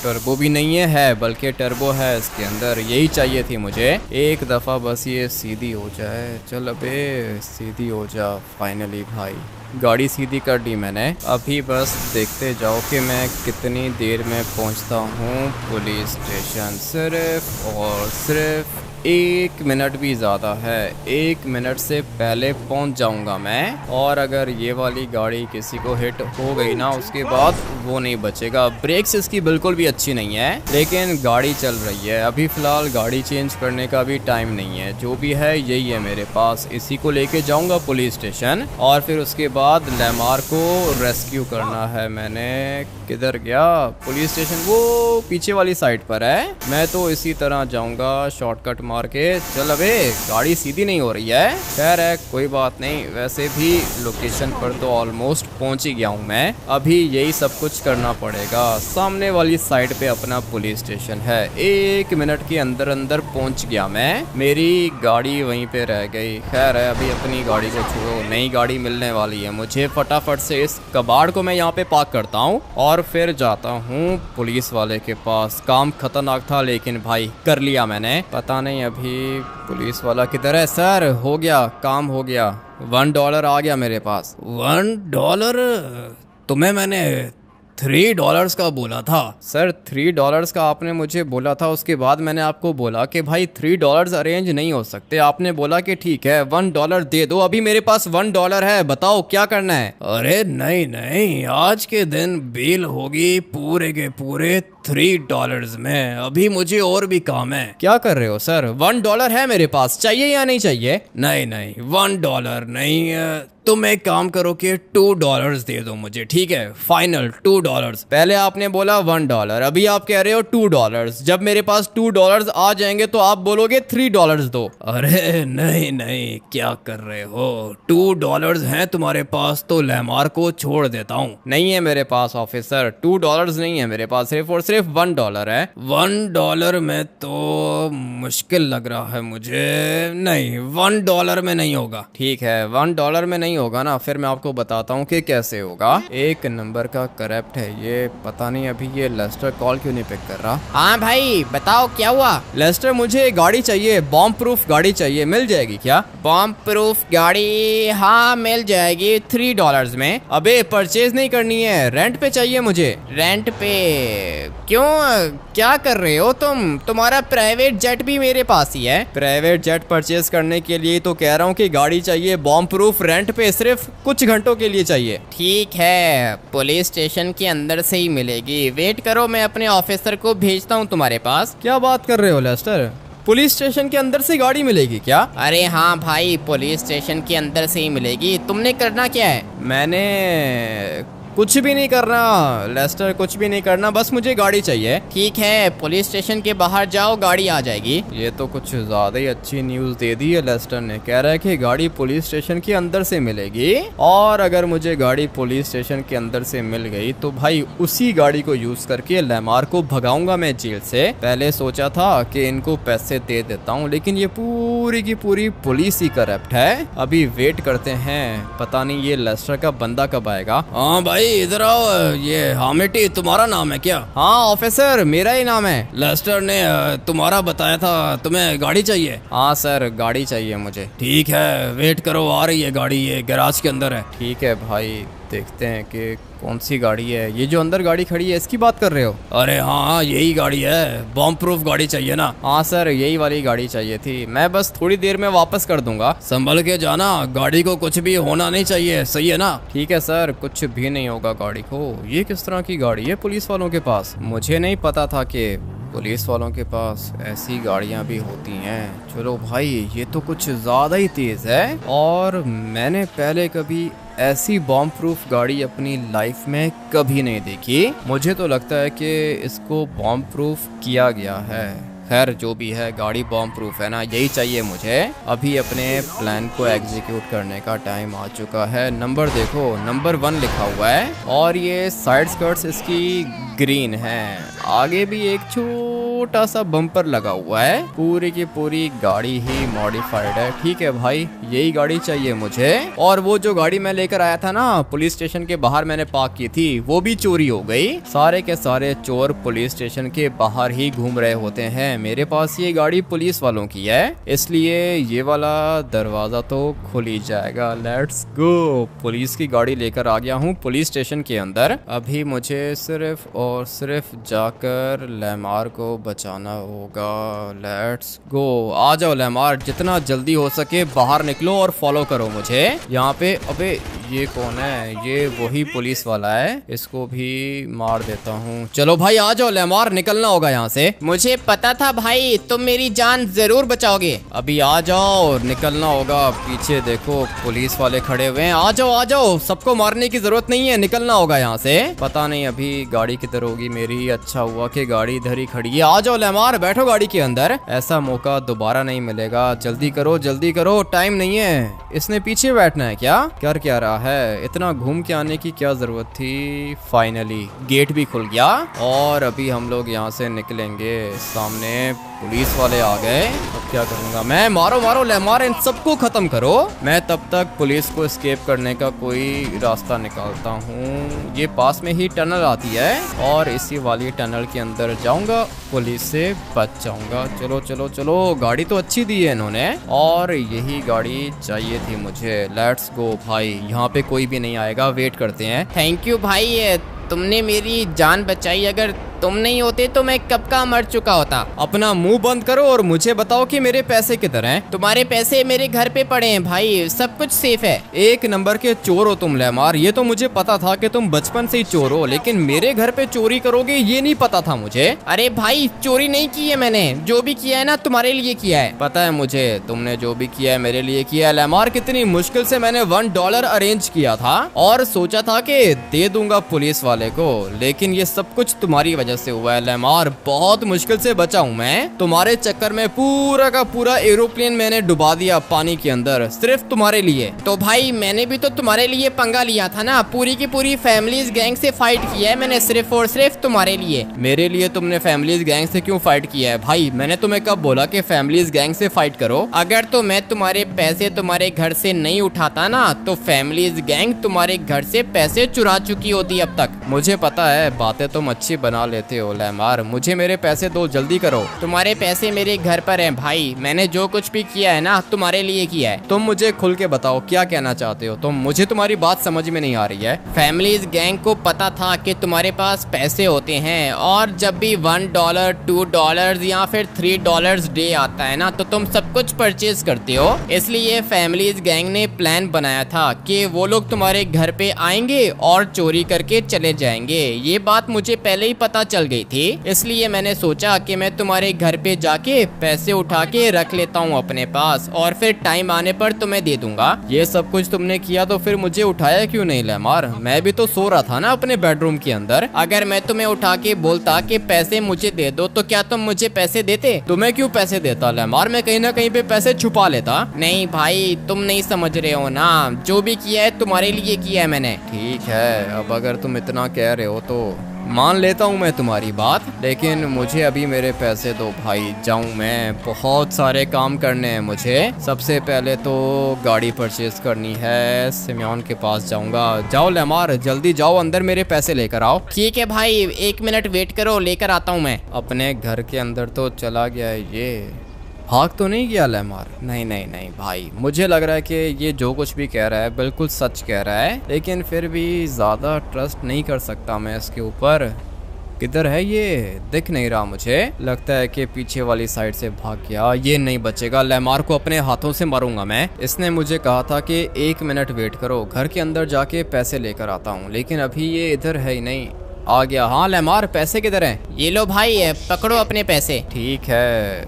टर्बो भी नहीं है, बल्कि टर्बो है इसके अंदर। यही चाहिए थी मुझे। एक दफ़ा बस ये सीधी हो जाए। चल अबे सीधी हो जा फाइनली भाई। गाड़ी सीधी कर दी मैंने। अभी बस देखते जाओ कि मैं कितनी देर में पहुंचता हूं पुलिस स्टेशन। सिर्फ और सिर्फ 1 मिनट भी ज़्यादा है। 1 मिनट से पहले पहुंच जाऊंगा मैं। और अगर ये वाली गाड़ी किसी को हिट हो गई ना, उसके बाद वो नहीं बचेगा। ब्रेक्स इसकी बिल्कुल भी अच्छी नहीं है, लेकिन गाड़ी चल रही है। अभी फ़िलहाल गाड़ी चेंज करने का भी टाइम नहीं है। जो भी है यही है मेरे पास। इसी को लेके जाऊंगा पुलिस स्टेशन, और फिर उसके बाद लेमार को रेस्क्यू करना है मैंने। किधर गया पुलिस स्टेशन? वो पीछे वाली साइड पर है। मैं तो इसी तरह जाऊंगा शॉर्टकट मार के। चल अबे, गाड़ी सीधी नहीं हो रही है। खैर है, कोई बात नहीं। वैसे भी लोकेशन पर तो ऑलमोस्ट पहुंच ही गया हूं मैं। अभी यही सब कुछ करना पड़ेगा। सामने वाली साइड पे अपना पुलिस स्टेशन है। 1 मिनट के अंदर अंदर पहुंच गया मैं। मेरी गाड़ी वहीं पे रह गई। खैर है, अभी अपनी गाड़ी को छोड़ो, नई गाड़ी मिलने वाली है मुझे। फटाफट से इस कबाड़ को मैं यहाँ पे पार्क करता हूँ, और फिर जाता हूँ पुलिस वाले के पास। काम खतरनाक था, लेकिन भाई कर लिया मैंने। पता नहीं अभी पुलिस वाला किधर है। सर हो गया, काम हो गया। $1 आ गया मेरे पास। $1? तुम्हें मैंने $3 का बोला था। सर $3 का आपने मुझे बोला था, उसके बाद मैंने आपको बोला कि भाई $3 अरेंज नहीं हो सकते। आपने बोला कि ठीक है $1 दे दो। अभी मेरे पास $1 है, बताओ क्या करना है। अरे नहीं नहीं, आज के दिन बिल होगी पूरे के पूरे $3 में। अभी मुझे और भी काम है। क्या कर रहे हो सर? $1 है मेरे पास, चाहिए या नहीं चाहिए? नहीं नहीं, $1 नहीं। तुम एक काम करो कि $2 दे दो मुझे, ठीक है? फाइनल $2। पहले आपने बोला $1, अभी आप कह रहे हो $2। जब मेरे पास $2 आ जाएंगे तो आप बोलोगे $3 दो। अरे नहीं नहीं, क्या कर रहे हो? $2 हैं तुम्हारे पास तो लेमार को छोड़ देता हूँ। नहीं है मेरे पास ऑफिसर, $2 नहीं है मेरे पास, सिर्फ और सिर्फ $1 है। $1 में तो मुश्किल लग रहा है मुझे। नहीं, $1 में नहीं होगा। ठीक है, $1 में नहीं होगा ना, फिर मैं आपको बताता हूँ कि कैसे होगा। एक नंबर का करप्ट है ये। पता नहीं अभी ये लेस्टर कॉल क्यों नहीं पिक कर रहा। हाँ भाई बताओ क्या हुआ? लेस्टर मुझे गाड़ी चाहिए, बॉम्ब प्रूफ गाड़ी चाहिए, मिल जाएगी क्या? बॉम्ब प्रूफ गाड़ी? हाँ मिल जाएगी $3 में। अबे परचेज नहीं करनी है, रेंट पे चाहिए मुझे। रेंट पे? क्यों, क्या कर रहे हो तुम? तुम्हारा प्राइवेट जेट भी मेरे पास ही है। प्राइवेट जेट परचेज करने के लिए तो कह रहा हूँ कि गाड़ी चाहिए बॉम्ब प्रूफ, रेंट पे, सिर्फ कुछ घंटों के लिए चाहिए। ठीक है, पुलिस स्टेशन के अंदर से ही मिलेगी। वेट करो, मैं अपने ऑफिसर को भेजता हूँ तुम्हारे पास। क्या बात कर रहे हो लेस्टर? पुलिस स्टेशन के अंदर से गाड़ी मिलेगी क्या? अरे हाँ भाई, पुलिस स्टेशन के अंदर से ही मिलेगी। तुमने करना क्या है? मैंने कुछ भी नहीं करना लेस्टर, कुछ भी नहीं करना, बस मुझे गाड़ी चाहिए। ठीक है, पुलिस स्टेशन के बाहर जाओ, गाड़ी आ जाएगी। ये तो कुछ ज्यादा ही अच्छी न्यूज दे दी है लेस्टर ने। कह रहा है कि गाड़ी पुलिस स्टेशन के अंदर से मिलेगी, और अगर मुझे गाड़ी पुलिस स्टेशन के अंदर से मिल गई तो भाई उसी गाड़ी को यूज करके लेमार को भगाऊंगा मैं जेल से। पहले सोचा था कि इनको पैसे दे देता हूँ, लेकिन ये पूरी की पूरी पुलिस ही करप्ट है। अभी वेट करते हैं, पता नहीं ये लेस्टर का बंदा कब आएगा। हाँ भाई इधर आओ। ये हामिटी तुम्हारा नाम है क्या? हाँ ऑफिसर, मेरा ही नाम है। लेस्टर ने तुम्हारा बताया था, तुम्हें गाड़ी चाहिए? हाँ सर, गाड़ी चाहिए मुझे। ठीक है, वेट करो, आ रही है गाड़ी, ये गैराज के अंदर है। ठीक है भाई, देखते हैं कि कौन सी गाड़ी है ये जो अंदर गाड़ी खड़ी है, इसकी बात कर रहे हो? अरे हाँ यही गाड़ी है, बॉम्ब प्रूफ गाड़ी चाहिए ना? हाँ सर, यही वाली गाड़ी चाहिए थी। मैं बस थोड़ी देर में वापस कर दूंगा। संभल के जाना, गाड़ी को कुछ भी होना नहीं चाहिए, सही है ना? ठीक है सर, कुछ भी नहीं होगा गाड़ी को। ये किस तरह की गाड़ी है पुलिस वालों के पास? मुझे नहीं पता था कि पुलिस वालों के पास ऐसी गाड़ियां भी होती हैं। चलो भाई, ये तो कुछ ज़्यादा ही तेज़ है और मैंने पहले कभी ऐसी बॉम्ब प्रूफ गाड़ी अपनी लाइफ में कभी नहीं देखी। मुझे तो लगता है कि इसको बॉम्ब प्रूफ किया गया है। खैर जो भी है, गाड़ी बॉम्ब प्रूफ है ना, यही चाहिए मुझे। अभी अपने प्लान को एग्जीक्यूट करने का टाइम आ चुका है। नंबर देखो, नंबर 1 लिखा हुआ है और ये साइड स्कर्ट्स इसकी ग्रीन है। आगे भी एक छोटा सा बम्पर लगा हुआ है। पूरी की पूरी गाड़ी ही मॉडिफाइड है। ठीक है भाई, यही गाड़ी चाहिए मुझे। और वो जो गाड़ी मैं लेकर आया था ना, पुलिस स्टेशन के बाहर मैंने पार्क की थी, वो भी चोरी हो गई। सारे के सारे चोर पुलिस स्टेशन के बाहर ही घूम रहे होते हैं। मेरे पास ये गाड़ी पुलिस वालों की है, इसलिए ये वाला दरवाजा तो खुल ही जाएगा। Let's go. पुलिस की गाड़ी लेकर आ गया हूँ पुलिस स्टेशन के अंदर। अभी मुझे सिर्फ और सिर्फ जाकर लेमार को बचाना होगा। Let's go. आ जाओ लेमार, जितना जल्दी हो सके बाहर निकलो और फॉलो करो मुझे। यहाँ पे अबे ये कौन है? ये वही पुलिस वाला है, इसको भी मार देता हूँ। चलो भाई आ जाओ लेमार, निकलना होगा यहाँ से। मुझे पता था भाई तुम मेरी जान जरूर बचाओगे। अभी आ जाओ, निकलना होगा। पीछे देखो पुलिस वाले खड़े हुए हैं। आ जाओ आ जाओ, सबको मारने की जरूरत नहीं है, निकलना होगा यहाँ से। पता नहीं अभी गाड़ी किधर होगी मेरी। अच्छा हुआ कि गाड़ी इधर ही खड़ी है। आ जाओ लेमार, बैठो गाड़ी के अंदर। ऐसा मौका दोबारा नहीं मिलेगा। जल्दी करो, टाइम नहीं है। इसने पीछे बैठना है क्या? कर क्या रहा है? इतना घूम के आने की क्या जरूरत थी? फाइनली गेट भी खुल गया और अभी हम लोग यहाँ से निकलेंगे। सामने पुलिस वाले आ गए। अब क्या करूंगा मैं? मारो लेमार, इन सबको खत्म करो। मैं तब तक पुलिस को एस्केप करने का कोई रास्ता निकालता हूँ। ये पास में ही टनल आती है और इसी वाली टनल के अंदर जाऊंगा, पुलिस से बच जाऊंगा। चलो, गाड़ी तो अच्छी दी है इन्होंने और यही गाड़ी चाहिए थी मुझे। लेट्स गो भाई, यहाँ पे कोई भी नहीं आएगा, वेट करते हैं। थैंक यू भाई, तुमने मेरी जान बचाई। अगर तुम नहीं होते तो मैं कब का मर चुका होता। अपना मुंह बंद करो और मुझे बताओ कि मेरे पैसे किधर हैं? तुम्हारे पैसे मेरे घर पे पड़े हैं भाई, सब कुछ सेफ है। एक नंबर के चोर हो तुम लेमार। ये तो मुझे पता था कि तुम बचपन से ही चोर हो, लेकिन मेरे घर पे चोरी करोगे ये नहीं पता था मुझे। अरे भाई चोरी नहीं की है मैंने, जो भी किया है ना तुम्हारे लिए किया है। पता है मुझे, तुमने जो भी किया है मेरे लिए किया है लेमार। कितनी मुश्किल से मैंने $1 अरेंज किया था और सोचा था कि दे दूंगा पुलिस वाले को, लेकिन ये सब कुछ तुम्हारी वजह से हुआ है लेमार। बहुत मुश्किल से बचा हूँ मैं। तुम्हारे चक्कर में पूरा का पूरा एरोप्लेन मैंने डुबा दिया पानी के अंदर, सिर्फ तुम्हारे लिए। तो भाई मैंने भी तो तुम्हारे लिए पंगा लिया था ना, पूरी की पूरी फैमिलीज गैंग से फाइट किया है मैंने, सिर्फ और सिर्फ तुम्हारे लिए। मेरे लिए तुमने फैमिलीज गैंग से क्यों फाइट किया है भाई? मैंने तुम्हें कब बोला कि फैमिलीज गैंग से फाइट करो? अगर तो मैं तुम्हारे पैसे तुम्हारे घर से नहीं उठाता ना, तो फैमिलीज गैंग तुम्हारे घर से पैसे चुरा चुकी होती अब तक। मुझे पता है, बातें तुम अच्छी बना लेते हो लेमार। मुझे मेरे पैसे दो, जल्दी करो। तुम्हारे पैसे मेरे घर पर हैं भाई, मैंने जो कुछ भी किया है ना तुम्हारे लिए किया है। तुम मुझे खुल के बताओ क्या कहना चाहते हो तुम? मुझे तुम्हारी बात समझ में नहीं आ रही है। फैमिलीज गैंग को पता था कि तुम्हारे पास पैसे होते हैं और जब भी $1, $2 या फिर $3 डे आता है ना, तो तुम सब कुछ परचेज करते हो। इसलिए फैमिलीज गैंग ने प्लान बनाया था कि वो लोग तुम्हारे घर पे आएंगे और चोरी करके चले जाएंगे। ये बात मुझे पहले ही पता चल गई थी, इसलिए मैंने सोचा कि मैं तुम्हारे घर पे जाके पैसे उठा के रख लेता हूँ अपने पास और फिर टाइम आने पर तुम्हें दे दूंगा। ये सब कुछ तुमने किया तो फिर मुझे उठाया क्यों नहीं लेमार? मैं भी तो सो रहा था ना अपने बेडरूम के अंदर। अगर मैं तुम्हें उठा के बोलता कि पैसे मुझे दे दो, तो क्या तुम मुझे पैसे देते? तुम्हें क्यों पैसे देता लेमार? मैं कहीं ना कहीं पे पैसे छुपा लेता। नहीं भाई, तुम नहीं समझ रहे हो ना, जो भी किया है तुम्हारे लिए किया है मैंने। ठीक है, अब अगर तुम इतना कह रहे हो तो मान लेता हूँ मैं तुम्हारी बात, लेकिन मुझे अभी मेरे पैसे दो भाई। जाऊँ मैं, बहुत सारे काम करने हैं मुझे। सबसे पहले तो गाड़ी परचेज करनी है, सिमियन के पास जाऊँगा। जाओ लेमार, जल्दी जाओ अंदर, मेरे पैसे लेकर आओ। ठीक है भाई, 1 मिनट वेट करो, लेकर आता हूँ मैं। अपने घर के अंदर तो चला गया है ये। भाग तो नहीं गया लेमार? नहीं नहीं नहीं भाई, मुझे लग रहा है कि ये जो कुछ भी कह रहा है बिल्कुल सच कह रहा है, लेकिन फिर भी ज़्यादा ट्रस्ट नहीं कर सकता मैं इसके ऊपर। किधर है ये? दिख नहीं रहा मुझे। लगता है कि पीछे वाली साइड से भाग गया। ये नहीं बचेगा, लेमार को अपने हाथों से मारूंगा मैं। इसने मुझे कहा था कि 1 मिनट वेट करो, घर के अंदर जाके पैसे लेकर आता हूँ, लेकिन अभी ये इधर है ही नहीं। आ गया। हाँ लेमार, पैसे किधर हैं? ये लो भाई, पकड़ो अपने पैसे। ठीक है,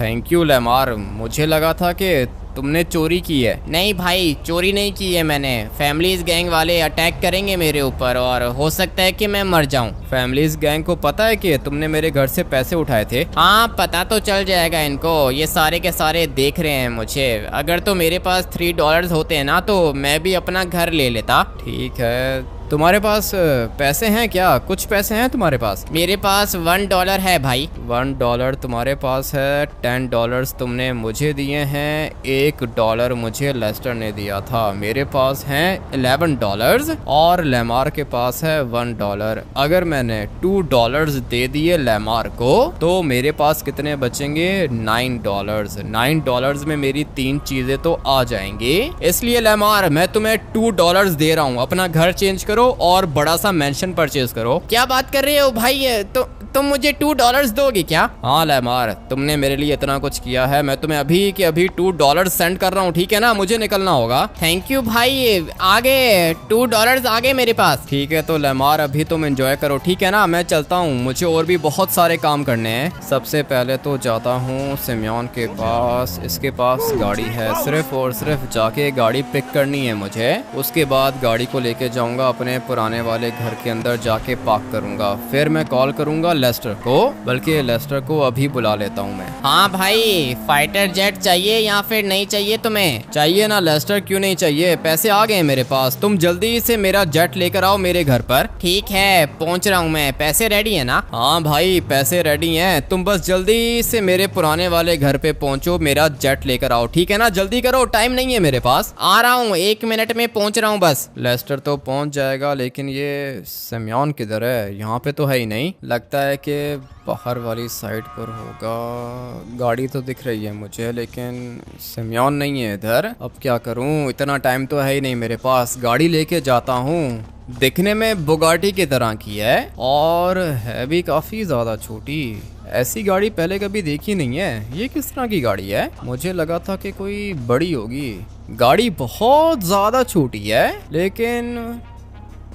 थैंक यू लेमार। मुझे लगा था कि तुमने चोरी की है। नहीं भाई, चोरी नहीं की है मैंने। फैमिलीज गैंग वाले अटैक करेंगे मेरे ऊपर और हो सकता है कि मैं मर जाऊं। फैमिलीज गैंग को पता है कि तुमने मेरे घर से पैसे उठाए थे? हाँ, पता तो चल जाएगा इनको। ये सारे के सारे देख रहे हैं मुझे। अगर तो मेरे पास $3 होते हैं ना तो मैं भी अपना घर ले लेता। ठीक है, तुम्हारे पास पैसे हैं क्या? कुछ पैसे हैं तुम्हारे पास? मेरे पास $1 है भाई। $1 तुम्हारे पास है। $10 तुमने मुझे दिए हैं। $1 मुझे लेस्टर ने दिया था। मेरे पास हैं $11 और लेमार के पास है $1। अगर मैंने $2 दे दिए लेमार को तो मेरे पास कितने बचेंगे? $9। $9 में मेरी 3 चीजें तो आ जाएंगी। इसलिए लेमार, मैं तुम्हें $2 दे रहा हूँ। अपना घर चेंज करो और बड़ा सा मेंशन परचेज करो। क्या बात कर रहे हो भाई? तो तुम मुझे $2 दोगे क्या? हाँ लेमार, तुमने मेरे लिए इतना कुछ किया है, मैं तुम्हें अभी के अभी $2 सेंड कर रहा हूँ, ठीक है ना? मुझे निकलना होगा। थैंक यू भाई, आगे $2 आगे मेरे पास। ठीक है तो लेमार, अभी तुम एंजॉय करो, ठीक है ना? मैं चलता हूँ, मुझे और भी बहुत सारे काम करने हैं। सबसे पहले तो जाता हूँ सिमियोन के पास। इसके पास गाड़ी है, सिर्फ और सिर्फ जाके गाड़ी पिक करनी है मुझे। उसके बाद गाड़ी को लेके जाऊंगा अपने पुराने वाले घर के अंदर, जाके पार्क करूंगा। फिर मैं कॉल करूंगा लेस्टर को, बल्कि लेस्टर को अभी बुला लेता हूँ मैं। हाँ भाई, फाइटर जेट चाहिए या फिर नहीं चाहिए तुम्हें? चाहिए ना लेस्टर, क्यों नहीं चाहिए? पैसे आ गए मेरे पास, तुम जल्दी से मेरा जेट लेकर आओ मेरे घर पर। ठीक है, पहुँच रहा हूँ मैं। पैसे रेडी है ना? हाँ भाई, पैसे रेडी हैं। तुम बस जल्दी से मेरे पुराने वाले घर पे पहुँचो, मेरा जेट लेकर आओ, ठीक है ना? जल्दी करो, टाइम नहीं है मेरे पास। आ रहा हूँ, 1 मिनट में पहुँच रहा हूँ बस। लेस्टर तो पहुँच जाएगा, लेकिन ये सिमियोन किधर है? यहाँ पे तो है ही नहीं। लगता है कि बाहर वाली साइड पर होगा। गाड़ी तो दिख रही है मुझे, लेकिन सिमियोन नहीं है इधर। अब क्या करूं? इतना टाइम तो है ही नहीं मेरे पास। गाड़ी लेके जाता हूं। दिखने में बुगाटी की तरह की है और है भी काफी ज्यादा छोटी। ऐसी गाड़ी पहले कभी देखी नहीं है। ये किस तरह की गाड़ी है? मुझे लगा था कि कोई बड़ी होगी। गाड़ी बहुत ज्यादा छोटी है, लेकिन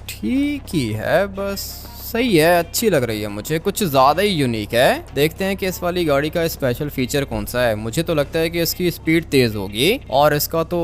ठीक ही है, बस सही है, अच्छी लग रही है मुझे। कुछ ज्यादा ही यूनिक है। देखते हैं कि इस वाली गाड़ी का स्पेशल फीचर कौन सा है। मुझे तो लगता है कि इसकी स्पीड तेज होगी और इसका तो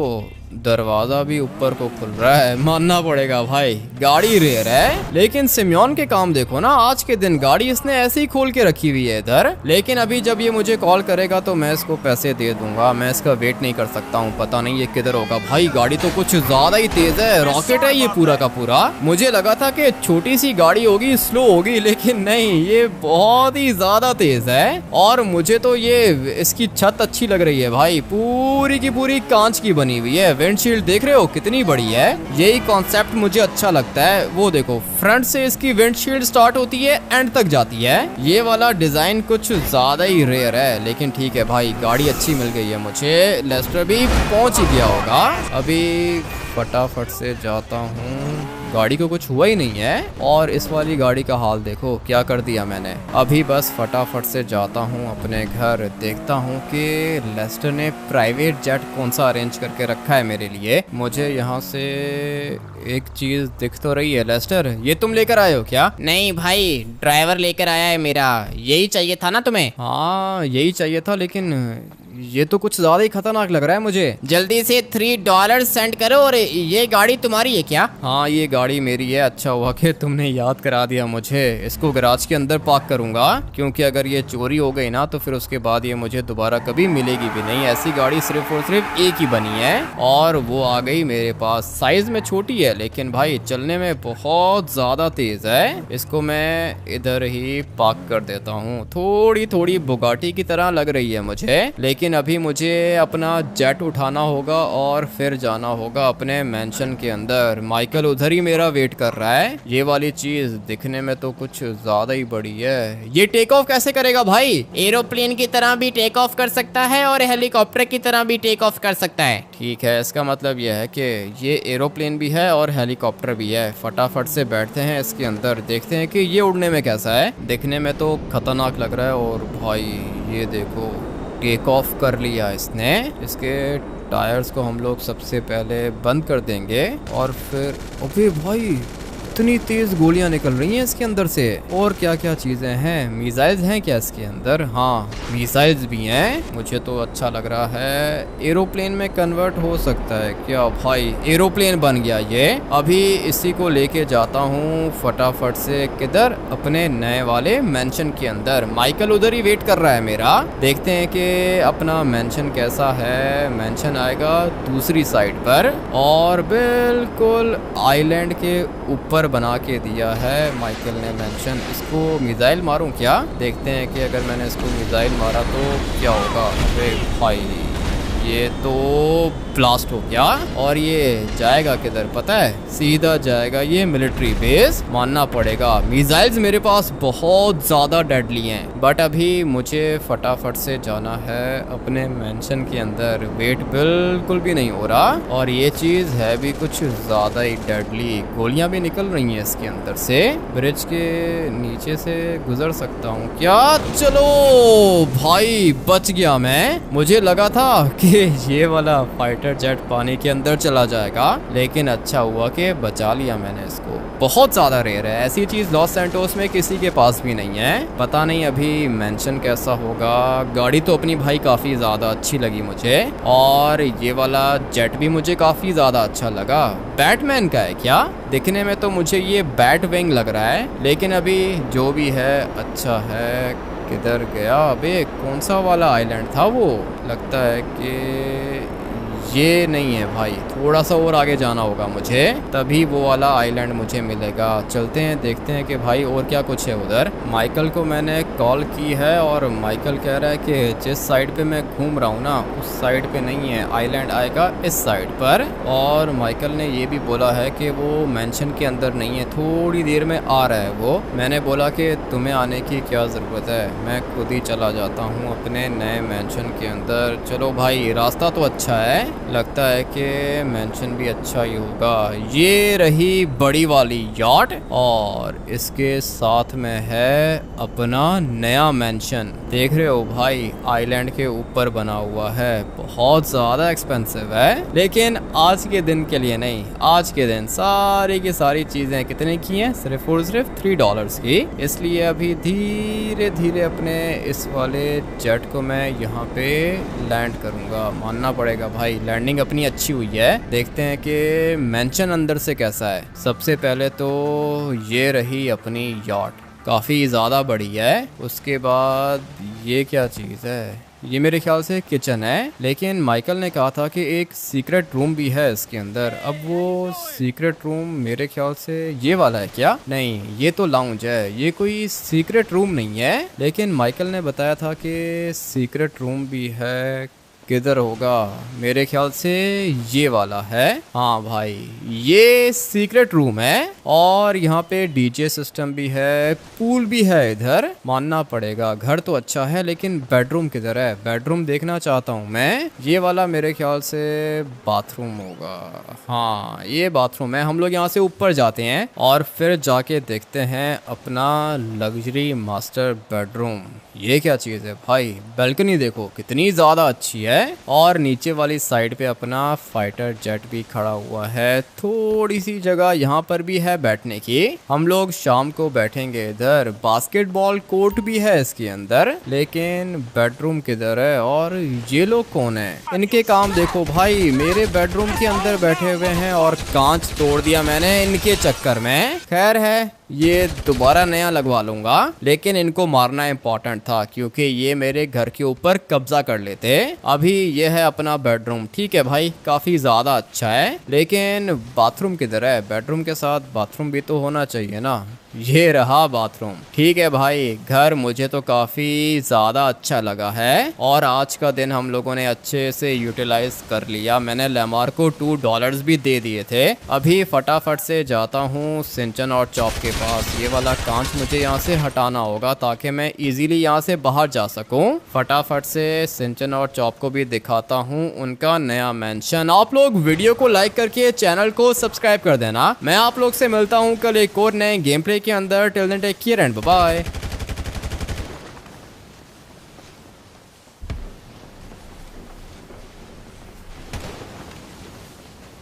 दरवाजा भी ऊपर को खुल रहा है, मानना पड़ेगा भाई। गाड़ी रेयर है, लेकिन सिमियोन के काम देखो ना। आज के दिन गाड़ी इसने ऐसे ही खोल के रखी हुई है इधर। लेकिन अभी जब ये मुझे कॉल करेगा तो मैं इसको पैसे दे दूंगा। मैं इसका वेट नहीं कर सकता हूँ, पता नहीं ये किधर होगा। भाई गाड़ी तो कुछ ज्यादा ही तेज है, रॉकेट है ये पूरा का पूरा। मुझे लगा था कि छोटी सी गाड़ी होगी, स्लो होगी, लेकिन नहीं, ये बहुत ही ज्यादा तेज है। और मुझे तो ये इसकी छत अच्छी लग रही है भाई, पूरी की पूरी कांच की बनी हुई है। विंडशील्ड देख रहे हो कितनी बड़ी है? यही कॉन्सेप्ट मुझे अच्छा लगता है। वो देखो, फ्रंट से इसकी विंडशील्ड स्टार्ट होती है, एंड तक जाती है। ये वाला डिजाइन कुछ ज्यादा ही रेयर है, लेकिन ठीक है भाई, गाड़ी अच्छी मिल गई है मुझे। लेस्टर भी पहुंच ही गया होगा। अभी फटाफट से जाता हूँ। गाड़ी को कुछ हुआ ही नहीं है, और इस वाली गाड़ी का हाल देखो क्या कर दिया मैंने। अभी बस फटाफट से जाता हूँ अपने घर, देखता हूँ कि लेस्टर ने प्राइवेट जेट कौन सा अरेंज करके रखा है मेरे लिए। मुझे यहाँ से एक चीज दिख तो रही है। लेस्टर, ये तुम लेकर आए हो क्या? नहीं भाई, ड्राइवर लेकर आया है मेरा। यही चाहिए था ना तुम्हें? हाँ यही चाहिए था, लेकिन ये तो कुछ ज्यादा ही खतरनाक लग रहा है मुझे। जल्दी से $3 सेंड करो। और ये गाड़ी तुम्हारी है क्या? हाँ ये गाड़ी मेरी है। अच्छा हुआ कि तुमने याद करा दिया मुझे। इसको गैराज के अंदर पार्क करूंगा, क्योंकि अगर ये चोरी हो गई ना तो फिर उसके बाद ये मुझे दोबारा कभी मिलेगी भी नहीं। ऐसी गाड़ी सिर्फ और सिर्फ एक ही बनी है, और वो आ गई मेरे पास। साइज में छोटी है, लेकिन भाई चलने में बहुत ज्यादा तेज है। इसको मैं इधर ही पार्क कर देता हूँ। थोड़ी थोड़ी बुगाटी की तरह लग रही है मुझे, लेकिन अभी मुझे अपना जेट उठाना होगा और फिर जाना होगा अपने मेंशन के अंदर। माइकल उधर ही मेरा वेट कर रहा है। ये वाली चीज दिखने में तो कुछ ज्यादा ही बड़ी है। ये टेक ऑफ कैसे करेगा भाई? एरोप्लेन की तरह भी टेक ऑफ कर सकता है और हेलीकॉप्टर की तरह भी टेक ऑफ कर सकता है। ठीक है, इसका मतलब यह है कि ये एरोप्लेन भी है और हेलीकॉप्टर भी है। फटाफट से बैठते हैं इसके अंदर, देखते हैं कि ये उड़ने में कैसा है। दिखने में तो खतरनाक लग रहा है। और भाई ये देखो, टेक ऑफ कर लिया इसने। इसके टायर्स को हम लोग सबसे पहले बंद कर देंगे और फिर अबे भाई इतनी तेज गोलियां निकल रही हैं इसके अंदर से। और क्या क्या चीजें हैं? मिसाइल्स हैं क्या इसके अंदर? हाँ, मिसाइल्स भी हैं। मुझे तो अच्छा लग रहा है। एरोप्लेन में कन्वर्ट हो सकता है क्या? भाई एरोप्लेन बन गया ये। अभी इसी को लेके जाता हूँ फटाफट से। किधर? अपने नए वाले मेंशन के अंदर। माइकल उधर ही वेट कर रहा है मेरा। देखते हैं कि अपना मेंशन कैसा है। मेंशन आएगा दूसरी साइड पर और बिल्कुल आइलैंड के ऊपर बना के दिया है माइकल ने मेंशन। इसको मिसाइल मारूं क्या? देखते हैं कि अगर मैंने इसको मिसाइल मारा तो क्या होगा। अरे भाई ये तो ब्लास्ट हो गया। और ये जाएगा किधर पता है? सीधा जाएगा ये मिलिट्री बेस। मानना पड़ेगा मिसाइल्स मेरे पास बहुत ज़्यादा डेडली हैं। बट अभी मुझे फटाफट से जाना है अपने मेंशन के अंदर। वेट बिल्कुल भी नहीं हो रहा और ये चीज़ है भी कुछ ज़्यादा ही डेडली। गोलियां भी निकल रही हैं इसके अंदर से। ब्रिज के नीचे से गुजर सकता हूँ क्या? चलो भाई बच गया मैं। मुझे लगा था कि ये वाला फाइटर जेट पानी के अंदर चला जाएगा, लेकिन अच्छा हुआ कि बचा लिया मैंने इसको। बहुत ज़्यादा रेयर है ऐसी चीज़। लॉस सैंटोस में किसी के पास भी नहीं है। पता नहीं अभी मेंशन कैसा होगा। गाड़ी तो अपनी भाई काफ़ी ज़्यादा अच्छी लगी मुझे और ये वाला जेट भी मुझे काफ़ी ज़्यादा अच्छा लगा। बैटमैन का है क्या? दिखने में तो मुझे ये बैट विंग लग रहा है, लेकिन अभी जो भी है अच्छा है। किधर गया? अबे कौन सा वाला आइलैंड था वो? लगता है कि ये नहीं है भाई, थोड़ा सा और आगे जाना होगा मुझे, तभी वो वाला आइलैंड मुझे मिलेगा। चलते हैं देखते हैं कि भाई और क्या कुछ है उधर। माइकल को मैंने कॉल की है और माइकल कह रहा है कि जिस साइड पे मैं घूम रहा हूँ ना उस साइड पे नहीं है, आइलैंड आएगा इस साइड पर। और माइकल ने ये भी बोला है कि वो मेंशन के अंदर नहीं है, थोड़ी देर में आ रहा है वो। मैंने बोला कि तुम्हें आने की क्या ज़रूरत है, मैं खुद ही चला जाता हूँ अपने नए मेंशन के अंदर। चलो भाई रास्ता तो अच्छा है, लगता है कि मेंशन भी अच्छा ही होगा। ये रही बड़ी वाली याट और इसके साथ में है अपना नया मेंशन। देख रहे हो भाई, आइलैंड के ऊपर बना हुआ है। बहुत ज़्यादा एक्सपेंसिव है, लेकिन आज के दिन के लिए नहीं। आज के दिन सारी की सारी चीज़ें कितने की हैं? सिर्फ और सिर्फ $3 की। इसलिए अभी धीरे धीरे अपने इस वाले जेट को मैं यहाँ पे लैंड करूँगा। मानना पड़ेगा भाई लैंडिंग अपनी अच्छी हुई है। देखते हैं कि मेंशन अंदर से कैसा है। सबसे पहले तो ये रही अपनी याट, काफ़ी ज़्यादा बड़ी है। उसके बाद ये क्या चीज़ है? ये मेरे ख्याल से किचन है, लेकिन माइकल ने कहा था कि एक सीक्रेट रूम भी है इसके अंदर। अब वो सीक्रेट रूम मेरे ख्याल से ये वाला है क्या? नहीं, ये तो लाउंज है, ये कोई सीक्रेट रूम नहीं है। लेकिन माइकल ने बताया था कि सीक्रेट रूम भी है। किधर होगा? मेरे ख्याल से ये वाला है। हाँ भाई, ये सीक्रेट रूम है और यहाँ पे डीजे सिस्टम भी है, पूल भी है इधर। मानना पड़ेगा घर तो अच्छा है, लेकिन बेडरूम किधर है? बेडरूम देखना चाहता हूँ मैं। ये वाला मेरे ख्याल से बाथरूम होगा। हाँ ये बाथरूम है। हम लोग यहाँ से ऊपर जाते हैं और फिर जाके देखते हैं अपना लग्जरी मास्टर बेडरूम। ये क्या चीज़ है भाई? बालकनी देखो कितनी ज़्यादा अच्छी है और नीचे वाली साइड पे अपना फाइटर जेट भी खड़ा हुआ है। थोड़ी सी जगह यहाँ पर भी है बैठने की। हम लोग शाम को बैठेंगे इधर। बास्केटबॉल कोर्ट भी है इसके अंदर, लेकिन बेडरूम किधर है? और ये लोग कौन है? इनके काम देखो भाई, मेरे बेडरूम के अंदर बैठे हुए हैं और कांच तोड़ दिया मैंने इनके चक्कर में। खैर है, ये दोबारा नया लगवा लूंगा, लेकिन इनको मारना इम्पोर्टेंट था क्योंकि ये मेरे घर के ऊपर कब्जा कर लेते। अभी ये है अपना बेडरूम। ठीक है भाई, काफ़ी ज़्यादा अच्छा है, लेकिन बाथरूम किधर है? बेडरूम के साथ बाथरूम भी तो होना चाहिए ना। ये रहा बाथरूम। ठीक है भाई, घर मुझे तो काफ़ी ज़्यादा अच्छा लगा है और आज का दिन हम लोगों ने अच्छे से यूटिलाइज कर लिया। मैंने लेमार को $2 भी दे दिए थे। अभी फटाफट से जाता हूँ सिंचन और चॉप के पास। ये वाला कांच मुझे यहाँ से हटाना होगा ताकि मैं इजीली यहाँ से बाहर जा सकूँ। फटाफट से सिंचन और चॉप को भी दिखाता हूँ उनका नया मेंशन। आप लोग वीडियो को लाइक करके चैनल को सब्सक्राइब कर देना। मैं आप लोग से मिलता हूँ कल एक और नए गेम प्ले के अंदर। Till then take care and bye bye.